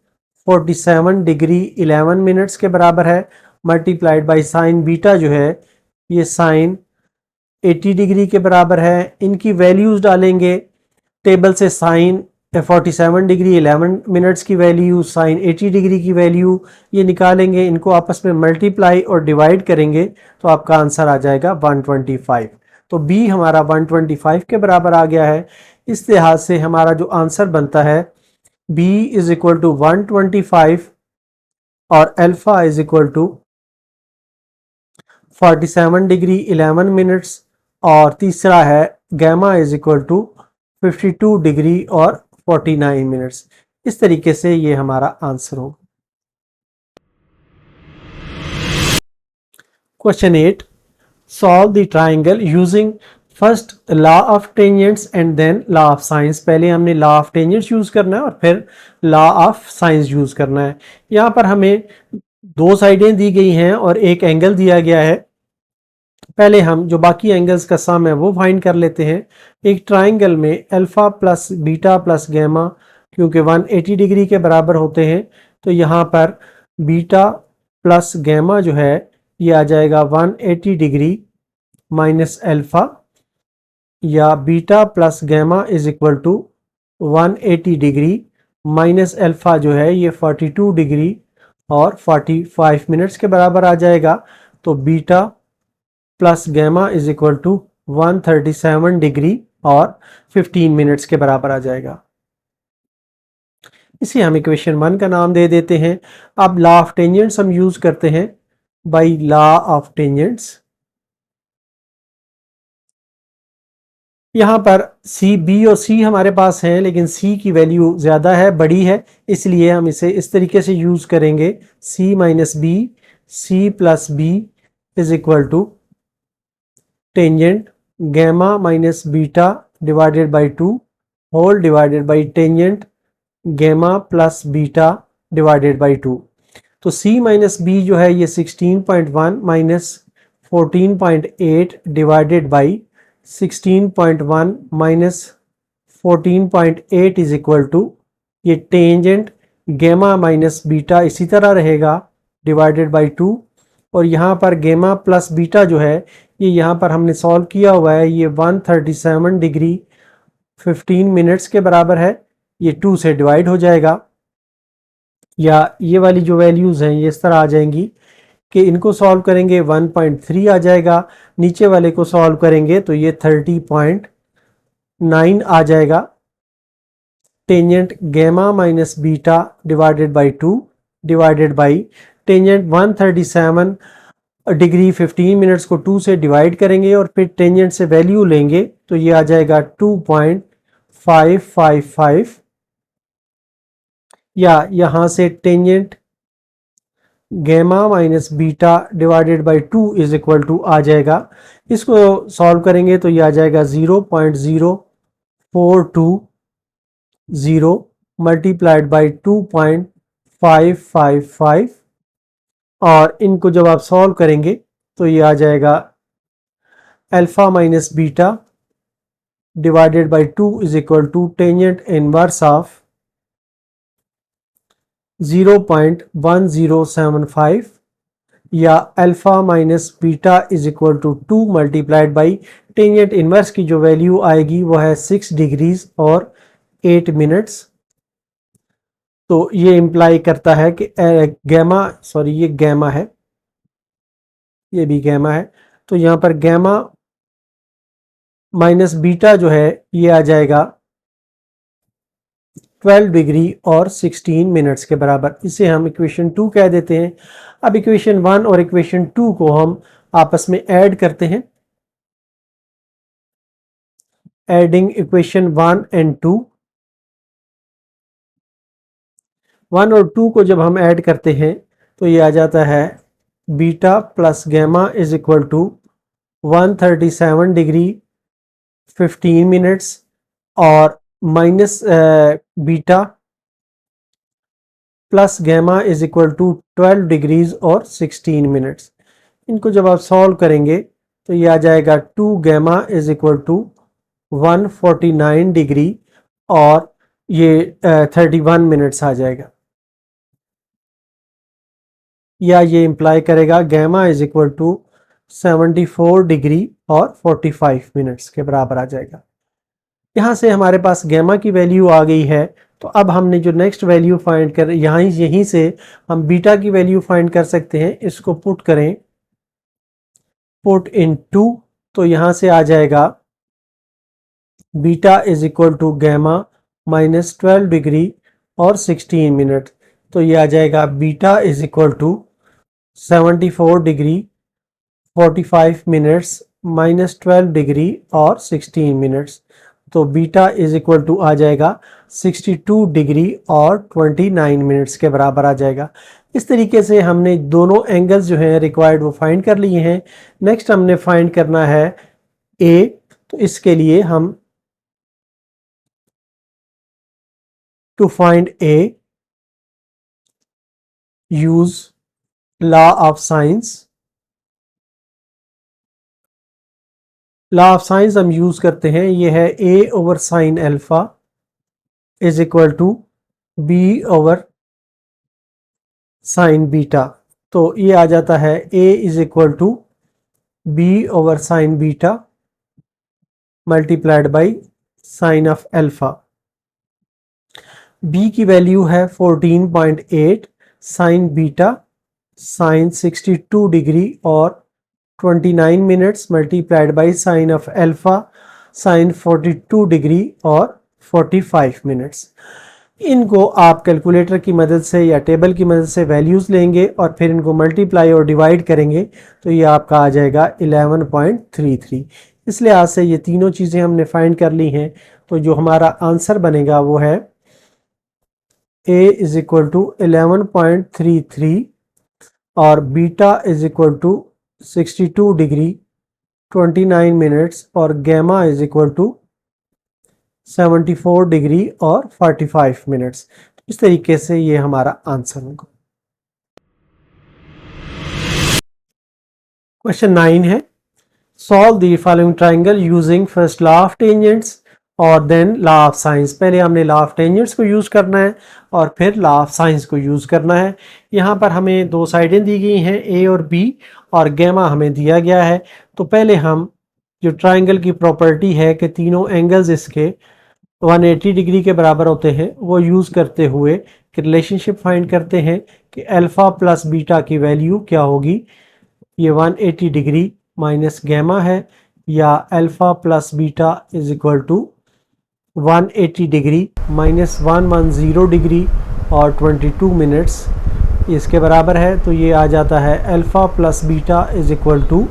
47 डिग्री 11 मिनट्स के बराबर है, मल्टीप्लाइड बाई साइन बीटा जो है ये साइन 80 डिग्री के बराबर है। इनकी वैल्यूज डालेंगे टेबल से, साइन 47 डिग्री 11 मिनट्स की वैल्यू, साइन 80 डिग्री की वैल्यू, ये निकालेंगे, इनको आपस में मल्टीप्लाई और डिवाइड करेंगे तो आपका आंसर आ जाएगा 125। तो बी हमारा 125 के बराबर आ गया है। इस लिहाज से हमारा जो आंसर बनता है बी इज इक्वल टू 125 और alpha is equal to 47 degree 11 minutes, और तीसरा है gamma is equal to 52 degree और 49 मिनट्स। इस तरीके से ये हमारा आंसर होगा। Question 8, solve the triangle using first law of tangents and then law of sines. पहले हमने लॉ ऑफ टेंजेंट्स यूज करना है और फिर लॉ ऑफ साइंस यूज करना है। यहाँ पर हमें दो साइडें दी गई हैं और एक एंगल दिया गया है। पहले हम जो बाकी एंगल्स का सम है वो फाइंड कर लेते हैं। एक ट्राइंगल में alpha plus beta plus gamma क्योंकि 180 डिग्री के बराबर होते हैं, तो यहाँ पर बीटा प्लस गैमा जो है ये आ जाएगा 180 डिग्री माइनस अल्फा, या beta plus gamma is equal to 180 degree minus alpha जो है ये 42 डिग्री और 45 मिनट्स के बराबर आ जाएगा। तो beta plus gamma is equal to 137 degree और 15 मिनट्स के बराबर आ जाएगा। इसे हम इक्वेशन 1 का नाम दे देते हैं। अब लॉ ऑफ टेंजेंट्स हम यूज करते हैं। बाय लॉ ऑफ टेंजेंट्स यहाँ पर सी, बी और सी हमारे पास हैं, लेकिन सी की वैल्यू ज़्यादा है, बड़ी है, इसलिए हम इसे इस तरीके से यूज़ करेंगे। C minus b, c plus B is equal to tangent gamma minus beta divided by 2 whole divided by tangent gamma plus beta divided by 2। तो सी माइनस बी जो है ये 16.1 minus 14.8 divided by 16.1 minus 14.8 is equal to ये tangent gamma minus beta इसी तरह रहेगा divided by 2, और यहाँ पर गैमा प्लस बीटा जो है ये यहाँ पर हमने सॉल्व किया हुआ है, ये 137 डिग्री 15 मिनट्स के बराबर है, ये 2 से डिवाइड हो जाएगा, या ये वाली जो वैल्यूज़ हैं ये इस तरह आ जाएंगी कि इनको सॉल्व करेंगे 1.3 आ जाएगा, नीचे वाले को सॉल्व करेंगे तो ये 30.9 आ जाएगा। Tangent gamma minus beta divided by 2 divided by tangent 137 degree 15 minutes को 2 से डिवाइड करेंगे और फिर टेंजेंट से वैल्यू लेंगे तो ये आ जाएगा 2.555 या यहाँ से tangent gamma minus beta divided by 2 is equal to आ जाएगा। इसको सॉल्व करेंगे तो ये आ जाएगा 0.0420 मल्टीप्लाइड बाई 2.555 और इनको जब आप सॉल्व करेंगे तो ये आ जाएगा alpha minus beta divided by 2 is equal to tangent inverse of 0.1075 या alpha minus beta is equal to 2 multiplied by tangent inverse की जो वैल्यू आएगी वो है 6 डिग्रीज और 8 मिनट्स। तो ये इम्प्लाई करता है कि गैमा ये गैमा है, ये भी गैमा है, तो यहाँ पर गैमा माइनस बीटा जो है ये आ जाएगा 12 डिग्री और 16 मिनट्स के बराबर। इसे हम इक्वेशन 2 कह देते हैं। अब इक्वेशन 1 और इक्वेशन 2 को हम आपस में ऐड करते हैं। एडिंग इक्वेशन 1 एंड 2, 1 और 2 को जब हम ऐड करते हैं तो ये आ जाता है beta plus gamma is equal to 137 degree 15 minutes और minus beta plus gamma is equal to 12 degrees और 16 मिनट्स। इनको जब आप सॉल्व करेंगे तो ये आ जाएगा 2 gamma is equal to 149 degree और ये 31 मिनट्स आ जाएगा, या ये इंप्लाई करेगा gamma is equal to 74 degree और 45 मिनट्स के बराबर आ जाएगा। यहाँ से हमारे पास गैमा की वैल्यू आ गई है। तो अब हमने जो नेक्स्ट वैल्यू फाइंड कर यहीं से हम बीटा की वैल्यू फाइंड कर सकते हैं। इसको पुट करें, पुट इन 2, तो यहाँ से आ जाएगा beta is equal to gamma minus 12 degree और 16 मिनट। तो ये आ जाएगा beta is equal to 74 degree 45 minutes minus 12 degree और 16 मिनट्स। तो बीटा इज इक्वल टू आ जाएगा 62 डिग्री और 29 मिनट्स के बराबर आ जाएगा। इस तरीके से हमने दोनों एंगल्स जो हैं रिक्वायर्ड वो फाइंड कर लिए हैं। नेक्स्ट हमने फाइंड करना है ए। तो इसके लिए हम to find a use law of sines. Law of sines हम यूज करते हैं, ये है a over sine alpha is equal to b over sine beta. तो ये आ जाता है a is equal to b over sine beta multiplied by sine of alpha. B की वैल्यू है 14.8, साइन बीटा साइन 62 डिग्री और 29 minutes multiplied by sine of alpha sine 42 degree और 45 minutes. इनको आप कैलकुलेटर की मदद से या टेबल की मदद से वैल्यूज़ लेंगे और फिर इनको मल्टीप्लाई और डिवाइड करेंगे तो ये आपका आ जाएगा 11.33। इस लिहाज से ये तीनों चीज़ें हमने फाइंड कर ली हैं। तो जो हमारा आंसर बनेगा वो है ए इज इक्वल टू 11.33 और beta is equal to 62 degree 29 minutes और gamma is equal to 74 degree और 45 मिनट्स। इस तरीके से ये हमारा आंसर होगा। क्वेश्चन 9 है, solve the following triangle using first law of tangents और देन लॉ ऑफ साइंस। पहले हमने लॉ ऑफ टेंजेंट्स को यूज़ करना है और फिर लॉ ऑफ साइंस को यूज़ करना है। यहाँ पर हमें दो साइडें दी गई हैं ए और बी और गैमा हमें दिया गया है। तो पहले हम जो ट्राइंगल की प्रॉपर्टी है कि तीनों एंगल्स इसके 180 डिग्री के बराबर होते हैं वो यूज़ करते हुए कि रिलेशनशिप फाइंड करते हैं कि अल्फ़ा प्लस बीटा की वैल्यू क्या होगी। ये 180 डिग्री माइनस गैमा है या alpha plus beta is equal to 180 degree minus 110 degree और 22 मिनट्स इसके बराबर है, तो ये आ जाता है alpha plus beta is equal to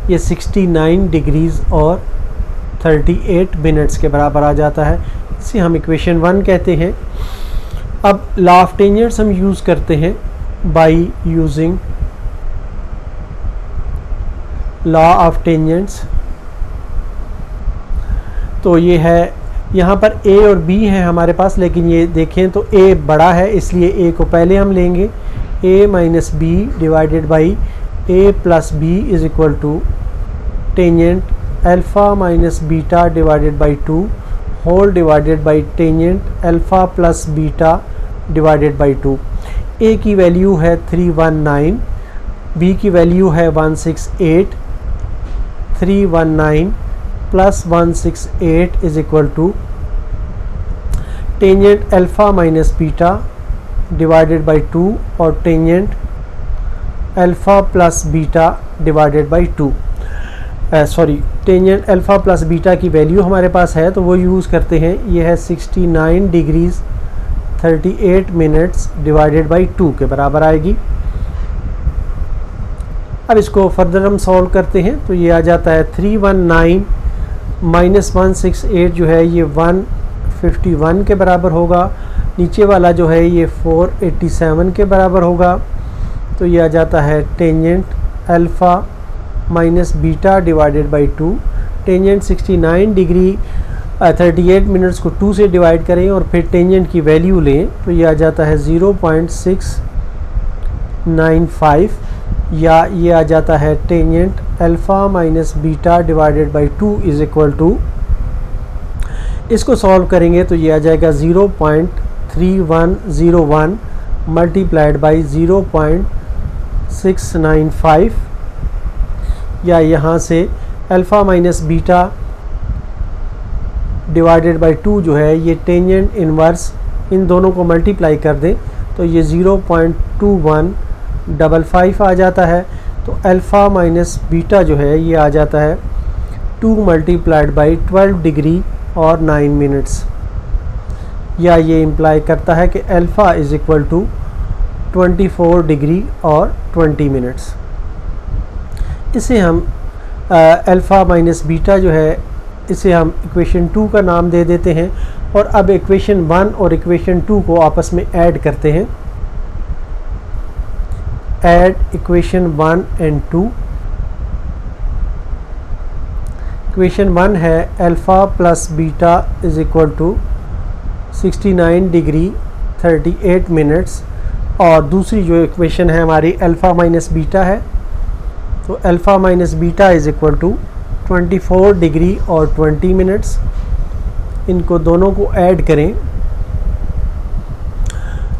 ये 69 डिग्रीज़ और 38 मिनट्स के बराबर आ जाता है। इसे हम इक्वेशन 1 कहते हैं। अब लॉ ऑफ टेंजेंट्स हम यूज़ करते हैं by using law of tangents. तो ये है, यहाँ पर a और b है हमारे पास, लेकिन ये देखें तो a बड़ा है, इसलिए a को पहले हम लेंगे। a minus B divided by a plus B is equal to tangent alpha minus beta divided by 2 whole divided by tangent alpha plus beta divided by 2। a की वैल्यू है 319, b की वैल्यू है 168। 319 plus 168 is equal to tangent alpha minus beta divided by 2 और tangent alpha plus beta divided by 2। Tangent alpha plus beta की value हमारे पास है, तो वो यूज़ करते हैं। ये है 69 डिग्रीज़ 38 मिनट्स डिवाइडेड बाई 2 के बराबर आएगी। अब इसको फर्दर हम सॉल्व करते हैं, तो ये आ जाता है 319 माइनस 168 जो है ये 151 के बराबर होगा। नीचे वाला जो है ये 487 के बराबर होगा। तो ये आ जाता है tangent alpha minus beta divided by 2। Tangent 69 degree 38 minutes को 2 से डिवाइड करें और फिर टेंजेंट की वैल्यू लें, तो ये आ जाता है 0.695, या ये आ जाता है tangent alpha minus beta divided by 2 is equal to, इसको सॉल्व करेंगे तो ये आ जाएगा 0.3101 मल्टीप्लाइड बाई 0.695, या यहाँ से alpha minus beta divided by 2 जो है ये टेंजेंट इनवर्स, इन दोनों को मल्टीप्लाई कर दें तो ये 0.2155 आ जाता है। तो अल्फ़ा माइनस बीटा जो है ये आ जाता है 2 मल्टीप्लाइड बाई 12 डिग्री और 9 मिनट्स, या ये इम्प्लाई करता है कि alpha is equal to 24 degree और 20 मिनट्स। इसे हम अल्फ़ा माइनस बीटा जो है इसे हम इक्वेशन 2 का नाम दे देते हैं। और अब इक्वेशन 1 और इक्वेशन 2 को आपस में ऐड करते हैं। Add equation 1 and 2। इक्वेशन 1 है alpha plus beta is equal to 69 degree 38 minutes, और दूसरी जो इक्वेशन है हमारी अल्फ़ा माइनस बीटा है, तो alpha minus beta is equal to 24 degree और 20 मिनट्स। इनको दोनों को ऐड करें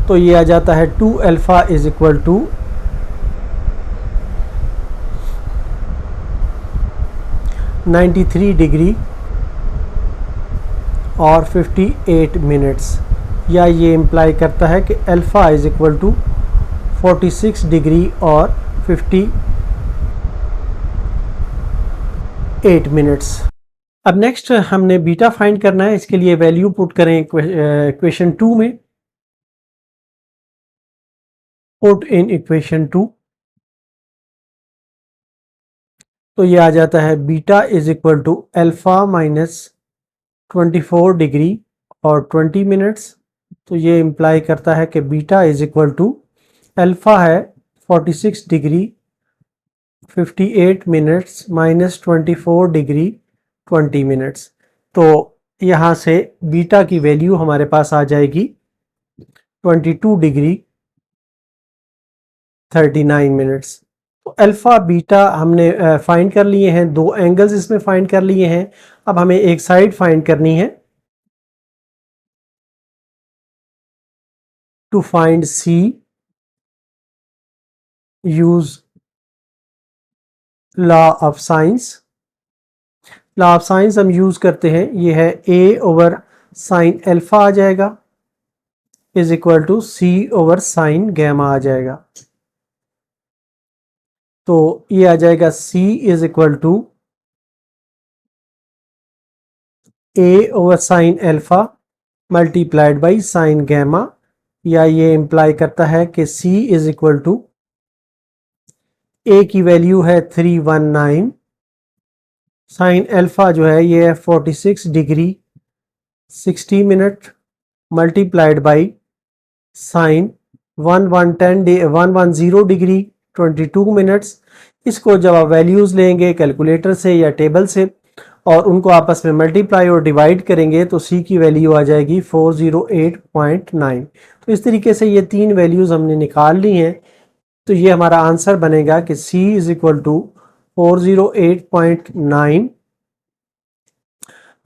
तो ये आ जाता है 2 alpha is equal to 93 degree और 58 मिनट्स, या ये इम्प्लाई करता है कि alpha is equal to 46 degree और 58 मिनट्स। अब नेक्स्ट हमने बीटा फाइंड करना है। इसके लिए वैल्यू पुट करें इक्वेशन 2 में। पुट इन इक्वेशन 2, तो ये आ जाता है beta is equal to alpha minus 24 degree और 20 मिनट्स। तो ये इम्प्लाई करता है कि beta is equal to alpha है 46 degree 58 minutes minus 24 degree 20 minutes. तो यहाँ से बीटा की वैल्यू हमारे पास आ जाएगी 22 डिग्री 39 मिनट्स। तो अल्फ़ा बीटा हमने फाइंड कर लिए हैं, दो एंगल्स इसमें फाइंड कर लिए हैं। अब हमें एक साइड फाइंड करनी है। To find c use law of sines. Law of sines हम यूज करते हैं, ये है a ओवर साइन अल्फा आ जाएगा is equal to c over sine gamma आ जाएगा। तो ये आ जाएगा c is equal to a over sine alpha multiplied by sine gamma या ये इम्प्लाई करता है कि C is equal to A की वैल्यू है 319, साइन अल्फा जो है ये है 46 degree 60 minute multiplied by sign 110 degree 22 minutes. इसको जब आप वैल्यूज़ लेंगे कैलकुलेटर से या टेबल से और उनको आपस में मल्टीप्लाई और डिवाइड करेंगे तो C की वैल्यू आ जाएगी 408.9। तो इस तरीके से ये तीन वैल्यूज़ हमने निकाल ली हैं। तो ये हमारा आंसर बनेगा कि C is equal to 408.9,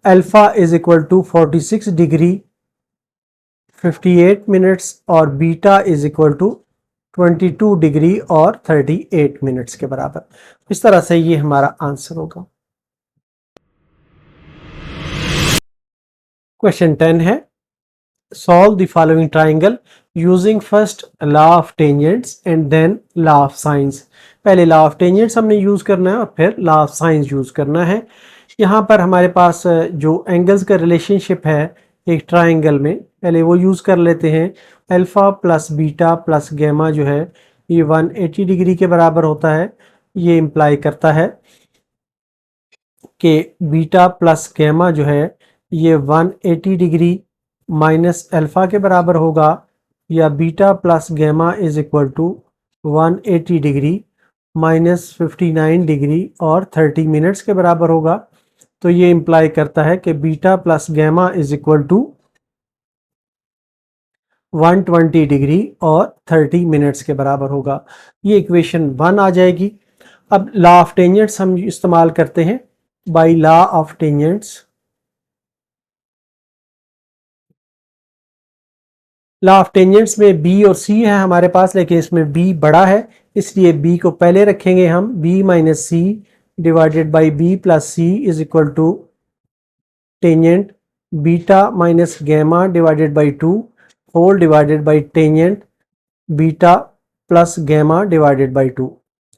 alpha is equal to 46 degree 58 minutes और beta is equal to 22 degree और 38 मिनट्स के बराबर। इस तरह से ये हमारा आंसर होगा। क्वेश्चन 10 है, solve the following triangle using first law of tangents and then law of sines. पहले लॉ ऑफ टेंजेंट्स हमने यूज करना है और फिर लॉ ऑफ साइंस यूज करना है। यहाँ पर हमारे पास जो एंगल्स का रिलेशनशिप है एक ट्राइंगल में, पहले वो यूज कर लेते हैं। Alpha plus beta plus gamma जो है ये 180 डिग्री के बराबर होता है। ये इम्प्लाई करता है कि बीटा प्लस गैमा जो है ये 180 डिग्री माइनस अल्फा के बराबर होगा, या beta plus gamma is equal to 180 degree minus 59 degree और 30 मिनट्स के बराबर होगा। तो ये इम्प्लाई करता है कि beta plus gamma is equal to 120 degree और 30 मिनट्स के बराबर होगा। ये इक्वेशन 1 आ जाएगी। अब लॉ ऑफ टेंजेंट्स हम इस्तेमाल करते हैं। By law of tangents, law of tangents में B और C है हमारे पास, लेकिन इसमें B बड़ा है इसलिए B को पहले रखेंगे हम। B minus C divided by B plus C is equal to tangent beta minus gamma divided by 2 whole divided by tangent beta plus gamma divided by 2।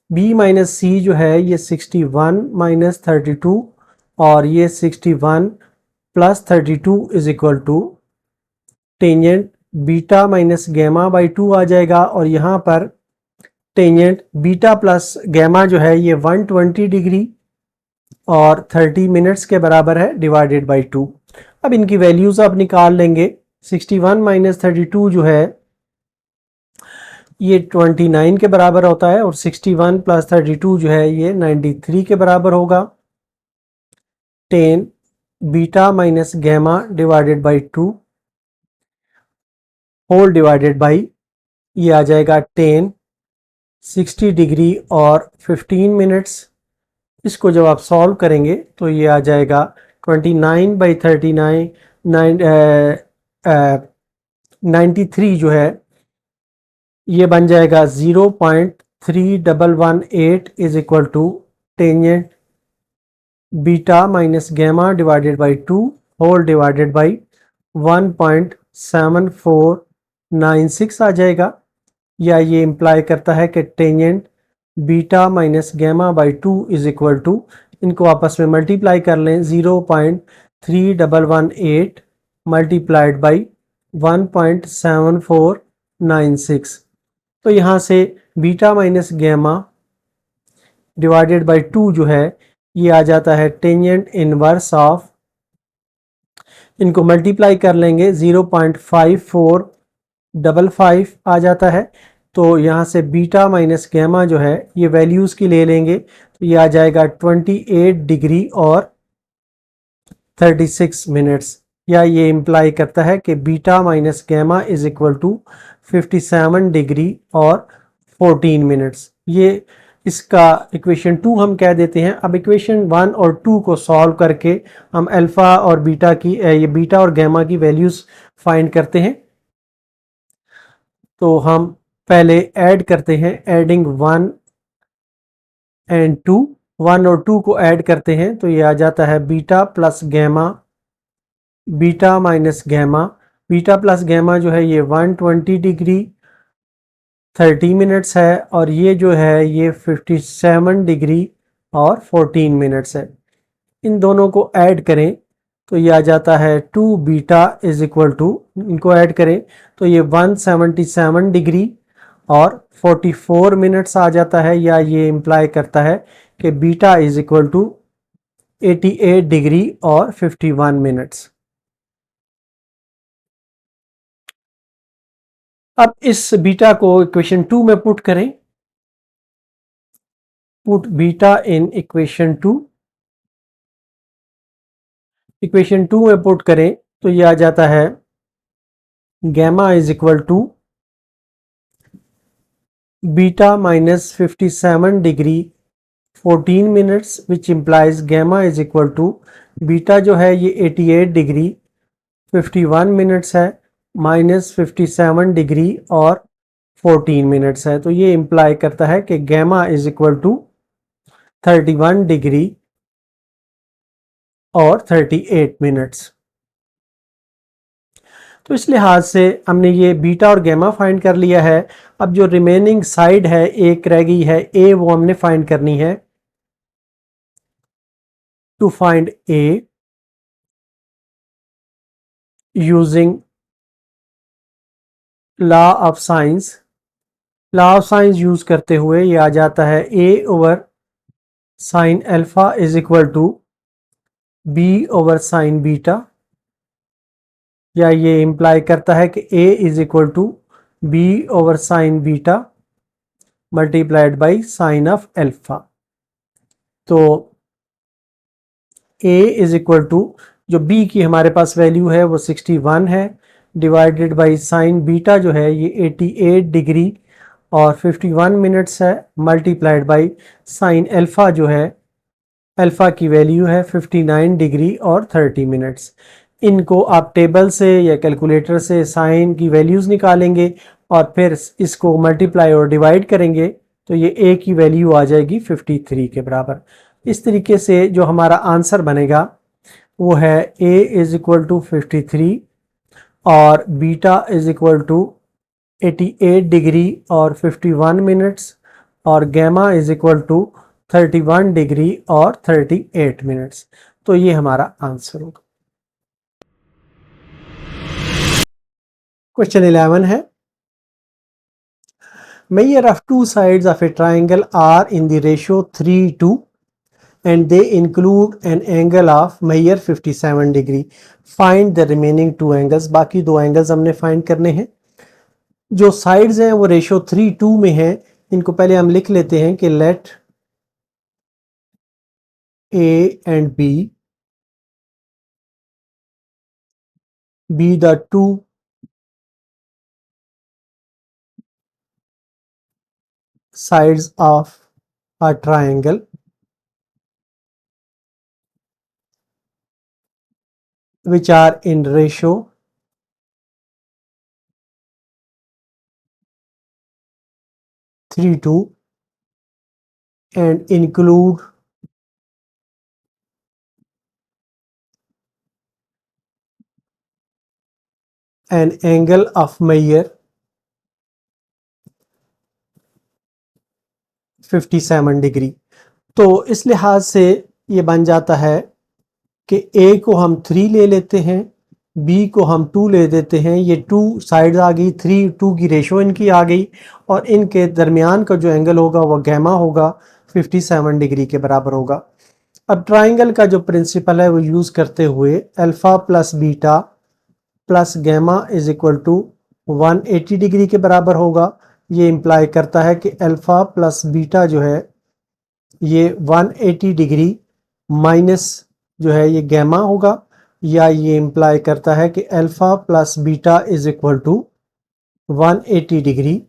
B minus C जो है ये 61 माइनस 32 और ये 61 plus 32 is equal to tangent beta minus gamma by 2 आ जाएगा। और यहाँ पर टेंजेंट बीटा प्लस गैमा जो है ये 120 डिग्री और 30 मिनट्स के बराबर है डिवाइडेड बाई 2। अब इनकी वैल्यूज आप निकाल लेंगे। 61 माइनस 32 जो है ये 29 के बराबर होता है और 61 प्लस 32 जो है ये 93 के बराबर होगा। 10 beta minus gamma divided by 2 whole divided by ये आ जाएगा 10 60 डिग्री और 15 मिनट्स। इसको जब आप सॉल्व करेंगे तो ये आ जाएगा 29 बाई 39 93 जो है ये बन जाएगा 0.3118 is equal to tangent beta minus gamma divided by 2 whole divided by 1.7496 आ जाएगा। या ये इम्प्लाई करता है कि tangent beta minus gamma by 2 is equal to, इनको आपस में मल्टीप्लाई कर लें, 0.3118 मल्टीप्लाइड बाई 1.7496। तो यहाँ से beta minus gamma divided by 2 जो है ये आ जाता है टेंजेंट इनवर्स ऑफ, इनको मल्टीप्लाई कर लेंगे 0.5455 आ जाता है। तो यहाँ से बीटा माइनस गैमा जो है ये वैल्यूज़ की ले लेंगे तो ये आ जाएगा 28 डिग्री और 36 मिनट्स। या ये इम्प्लाई करता है कि beta minus gamma is equal to 57 degree और 14 मिनट्स। ये इसका इक्वेशन 2 हम कह देते हैं। अब इक्वेशन 1 और 2 को सॉल्व करके हम अल्फ़ा और बीटा की ये बीटा और गैमा की वैल्यूज़ फाइंड करते हैं। तो हम पहले ऐड करते हैं, एडिंग 1 एंड 2, 1 और 2 को ऐड करते हैं तो ये आ जाता है beta plus gamma beta minus gamma. Beta plus gamma जो है ये 120 डिग्री 30 मिनट्स है और ये जो है ये 57 डिग्री और 14 मिनट्स है। इन दोनों को ऐड करें तो ये आ जाता है 2 बीटा इज इक्वल टू, इनको ऐड करें तो ये 177 डिग्री और 44 मिनट्स आ जाता है, या ये इम्प्लाई करता है कि beta is equal to 88 degree और 51 मिनट्स। अब इस बीटा को इक्वेशन 2 में पुट करें, put beta in equation 2, equation 2 में पुट करें तो ये आ जाता है gamma is equal to beta minus 57 degree 14 minutes which implies gamma is equal to, beta जो है ये 88 डिग्री 51 मिनट्स है माइनस 57 डिग्री और 14 मिनट्स है, तो ये इम्प्लाई करता है कि gamma is equal to 31 degree और 38 मिनट्स। तो इस लिहाज से हमने ये बीटा और गैमा फाइंड कर लिया है। अब जो रिमेनिंग साइड है एक रह गई है ए, वो हमने फाइंड करनी है। To find a using law of sines, law of sines use करते हुए ये आ जाता है a over sine alpha is equal to b over sine beta, या ये इम्प्लाई करता है कि a is equal to b over sine beta multiplied by sine of alpha. तो a इज इक्वल टू, जो b की हमारे पास वैल्यू है वो 61 है, डिवाइडेड बाई साइन बीटा जो है ये 88 डिग्री और 51 मिनट्स है, मल्टीप्लाइड बाई साइन अल्फा जो है, अल्फा की वैल्यू है 59 डिग्री और 30 मिनट्स। इनको आप टेबल से या कैलकुलेटर से साइन की वैल्यूज़ निकालेंगे और फिर इसको मल्टीप्लाई और डिवाइड करेंगे तो ये a की वैल्यू आ जाएगी 53 के बराबर। इस तरीके से जो हमारा आंसर बनेगा वो है a इज इक्वल टू 53 और beta is equal to 88 degree और 51 मिनट्स और gamma is equal to 31 degree और 38 मिनट्स। तो ये हमारा आंसर होगा। क्वेश्चन 11 है, measure of two sides of a triangle are in the ratio 3:2 and they include an angle of measure 57 degree, find the remaining two angles। बाकी दो angles हमने find करने हैं। जो साइड्स हैं वो रेशियो 3:2 में हैं। इनको पहले हम लिख लेते हैं कि late A and B be the two sides of a triangle which are in ratio 3:2 and include an angle of measure 57 degree. तो इस लिहाज से ये बन जाता है कि A को हम 3 ले लेते हैं, B को हम 2 ले देते हैं, ये 2 साइड्स आ गई, 3:2 की रेशो इनकी आ गई और इनके दरमियान का जो एंगल होगा वो गैमा होगा 57 डिग्री के बराबर होगा। अब ट्राइंगल का जो प्रिंसिपल है वो यूज़ करते हुए alpha plus beta plus gamma is equal to 180 degree के बराबर होगा। ये इम्प्लाई करता है कि अल्फ़ा प्लस बीटा जो है ये 180 डिग्री माइनस जो है ये गैमा होगा, या ये इम्प्लाई करता है कि alpha plus beta is equal to 180 degree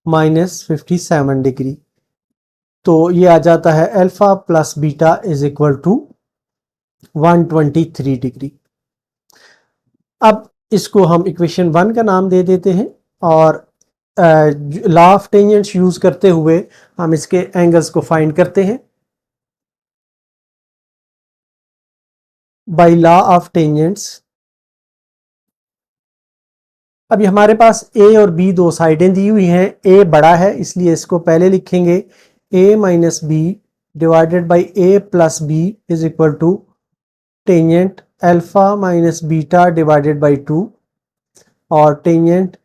minus 57 degree. तो ये आ जाता है alpha plus beta is equal to 123 degree. अब इसको हम इक्वेशन 1 का नाम दे देते हैं और लॉ ऑफ टेंजेंट्स यूज करते हुए हम इसके एंगल्स को फाइंड करते हैं। बाय लॉ ऑफ टेंजेंट्स, अभी हमारे पास ए और बी दो साइडें दी हुई हैं। ए बड़ा है इसलिए इसको पहले लिखेंगे a minus B divided by a plus B is equal to tangent alpha minus beta divided by 2 और tangent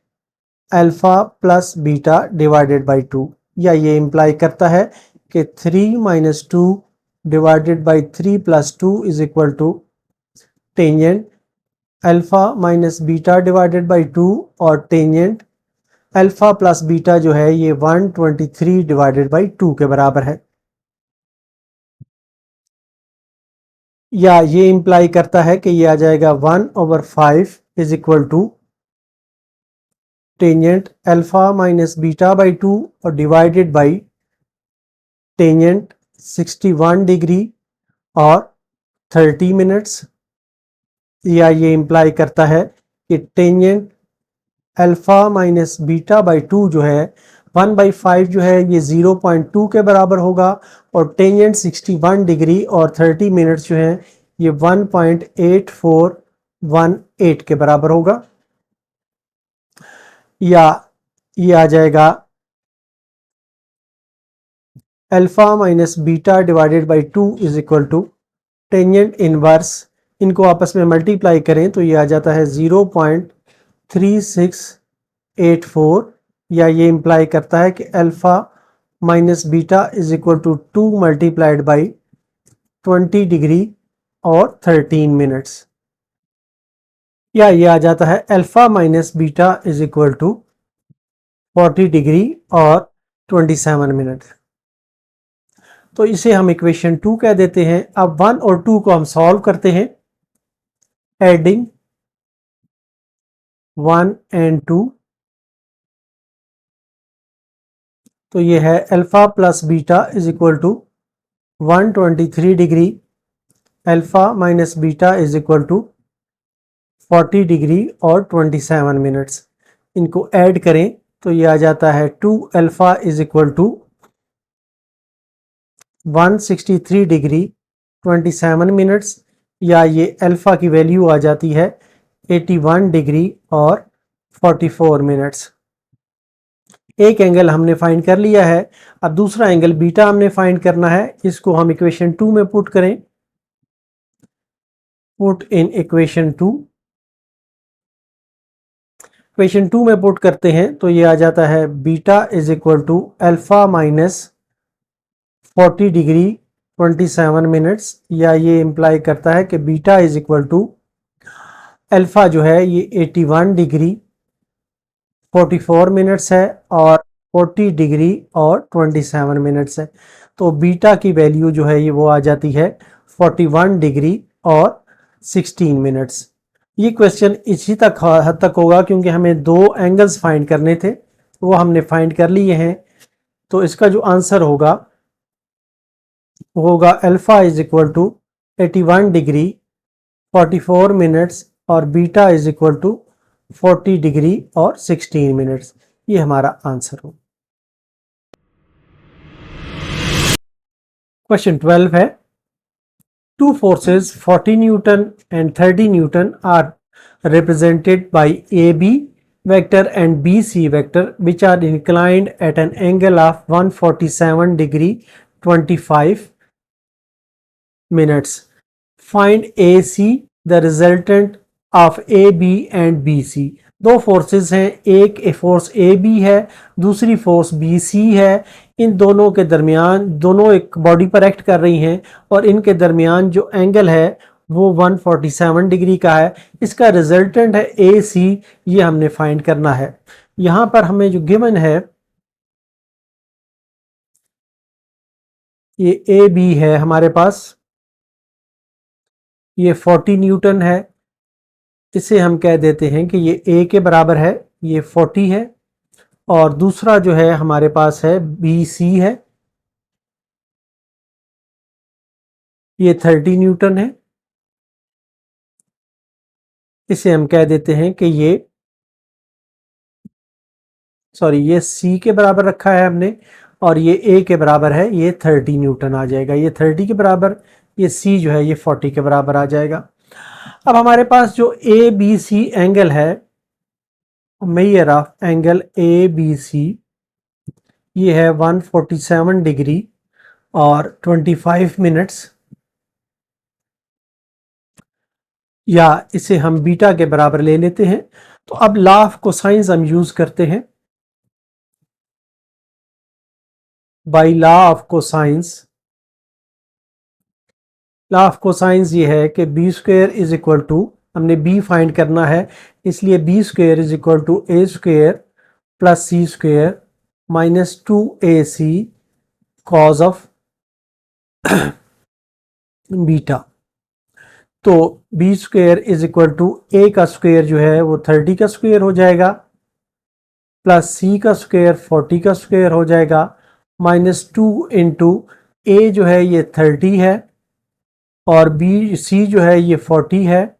alpha plus beta divided by 2, या ये इम्प्लाई करता है कि 3 minus 2 divided by 3 plus 2 is equal to tangent alpha minus beta divided by 2 और tangent alpha plus beta जो है ये 123 डिवाइडेड बाई 2 के बराबर है। या ये इम्प्लाई करता है कि ये आ जाएगा 1/5 is equal to tangent alpha minus beta by 2 और डिवाइडेड बाई टेंजेंट 61 डिग्री और 30 मिनट्स। या ये इम्प्लाई करता है कि tangent alpha minus beta by 2 जो है 1/5 जो है ये 0.2 के बराबर होगा और टेंजेंट 61 डिग्री और 30 मिनट्स जो है ये 1.8418 के बराबर होगा। या ये आ जाएगा alpha minus beta divided by 2 is equal to tangent inverse, इनको आपस में मल्टीप्लाई करें तो ये आ जाता है 0.3684, या ये इम्प्लाई करता है कि alpha minus beta is equal to 2 multiplied by 20 degree और 13 मिनट्स। या ये आ जाता है alpha minus beta is equal to 40 degree और 27 मिनट। तो इसे हम इक्वेशन 2 कह देते हैं। अब 1 और 2 को हम सॉल्व करते हैं, एडिंग 1 एंड 2। तो ये है alpha plus beta is equal to 123 degree, alpha minus beta is equal to 40 degree और 27 मिनट्स। इनको ऐड करें तो ये आ जाता है 2 alpha is equal to 163 degree 27 minutes, या ये अल्फ़ा की वैल्यू आ जाती है 81 डिग्री और 44 मिनट्स। एक एंगल हमने फाइंड कर लिया है, अब दूसरा एंगल बीटा हमने फाइंड करना है। इसको हम इक्वेशन 2 में पुट करें, पुट इन इक्वेशन 2। इक्वेशन 2 में पुट करते हैं तो ये आ जाता है beta is equal to alpha minus 40 degree 27 minutes, या ये इम्प्लाई करता है कि beta is equal to alpha जो है ये 81 डिग्री 44 मिनट्स है और 40 डिग्री और 27 मिनट्स है। तो बीटा की वैल्यू जो है ये वो आ जाती है 41 डिग्री और 16 मिनट्स। ये क्वेश्चन इसी तक हद तक होगा क्योंकि हमें दो एंगल्स फाइंड करने थे, वो हमने फाइंड कर लिए हैं। तो इसका जो आंसर होगा वो होगा alpha is equal to 81 degree 44 minutes और beta is equal to 40 degree और 16 मिनट्स। ये हमारा आंसर हो। क्वेश्चन 12 है, two forces 40 Newton and 30 Newton are represented by AB vector and BC vector which are inclined at an angle of 147 degree 25 minutes. Find AC, the resultant of AB and BC। दो forces हैं, एक force A B है, दूसरी force B C है। इन दोनों के दरमियान, दोनों एक बॉडी पर एक्ट कर रही हैं और इनके दरमियान जो एंगल है वो 147 डिग्री का है। इसका रिजल्टेंट है ए सी, ये हमने फाइंड करना है। यहां पर हमें जो गिवन है ये ए बी है हमारे पास, ये 40 न्यूटन है। इसे हम कह देते हैं कि ये ए के बराबर है, ये 40 है। और दूसरा जो है हमारे पास है बी सी है, ये 30 न्यूटन है। इसे हम कह देते हैं कि ये ये सी के बराबर रखा है हमने और ये ए के बराबर है, ये 30 न्यूटन आ जाएगा। ये 30 के बराबर, ये सी जो है ये 40 के बराबर आ जाएगा। अब हमारे पास जो ए बी सी एंगल है, measure of angle A B C, ये है 147 डिग्री और 25 मिनट्स। या इसे हम बीटा के बराबर ले लेते हैं। तो अब लॉ ऑफ कोसाइंस हम यूज करते हैं। By law of cosines, law of cosines ये है कि b square is equal to, हमने बी फाइंड करना है, इसलिए b square is equal to a square plus c square minus 2ac cos of beta. तो b square is equal to a का square जो है वो 30 का स्क्वायर हो जाएगा, प्लस सी का स्क्वायर 40 का स्क्वायर हो जाएगा, माइनस 2 इंटू ए जो है ये 30 है और बी सी जो है ये 40 है,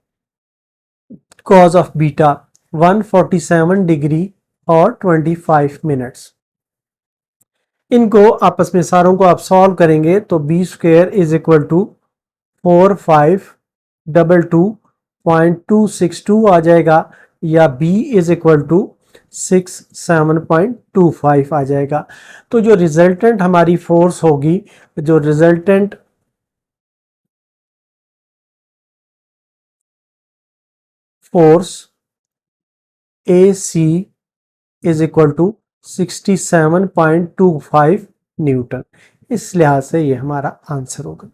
कॉज ऑफ बीटा 147 डिग्री और 25 मिनट्स। इनको आपस में सारों को आप सॉल्व करेंगे तो b square is equal to 4522.262 आ जाएगा, या b इज इक्वल टू 67.25 आ जाएगा। तो जो रिजल्टेंट हमारी फोर्स होगी, जो resultant force AC is equal to 67.25 newton. इस लिहाज से ये हमारा आंसर होगा।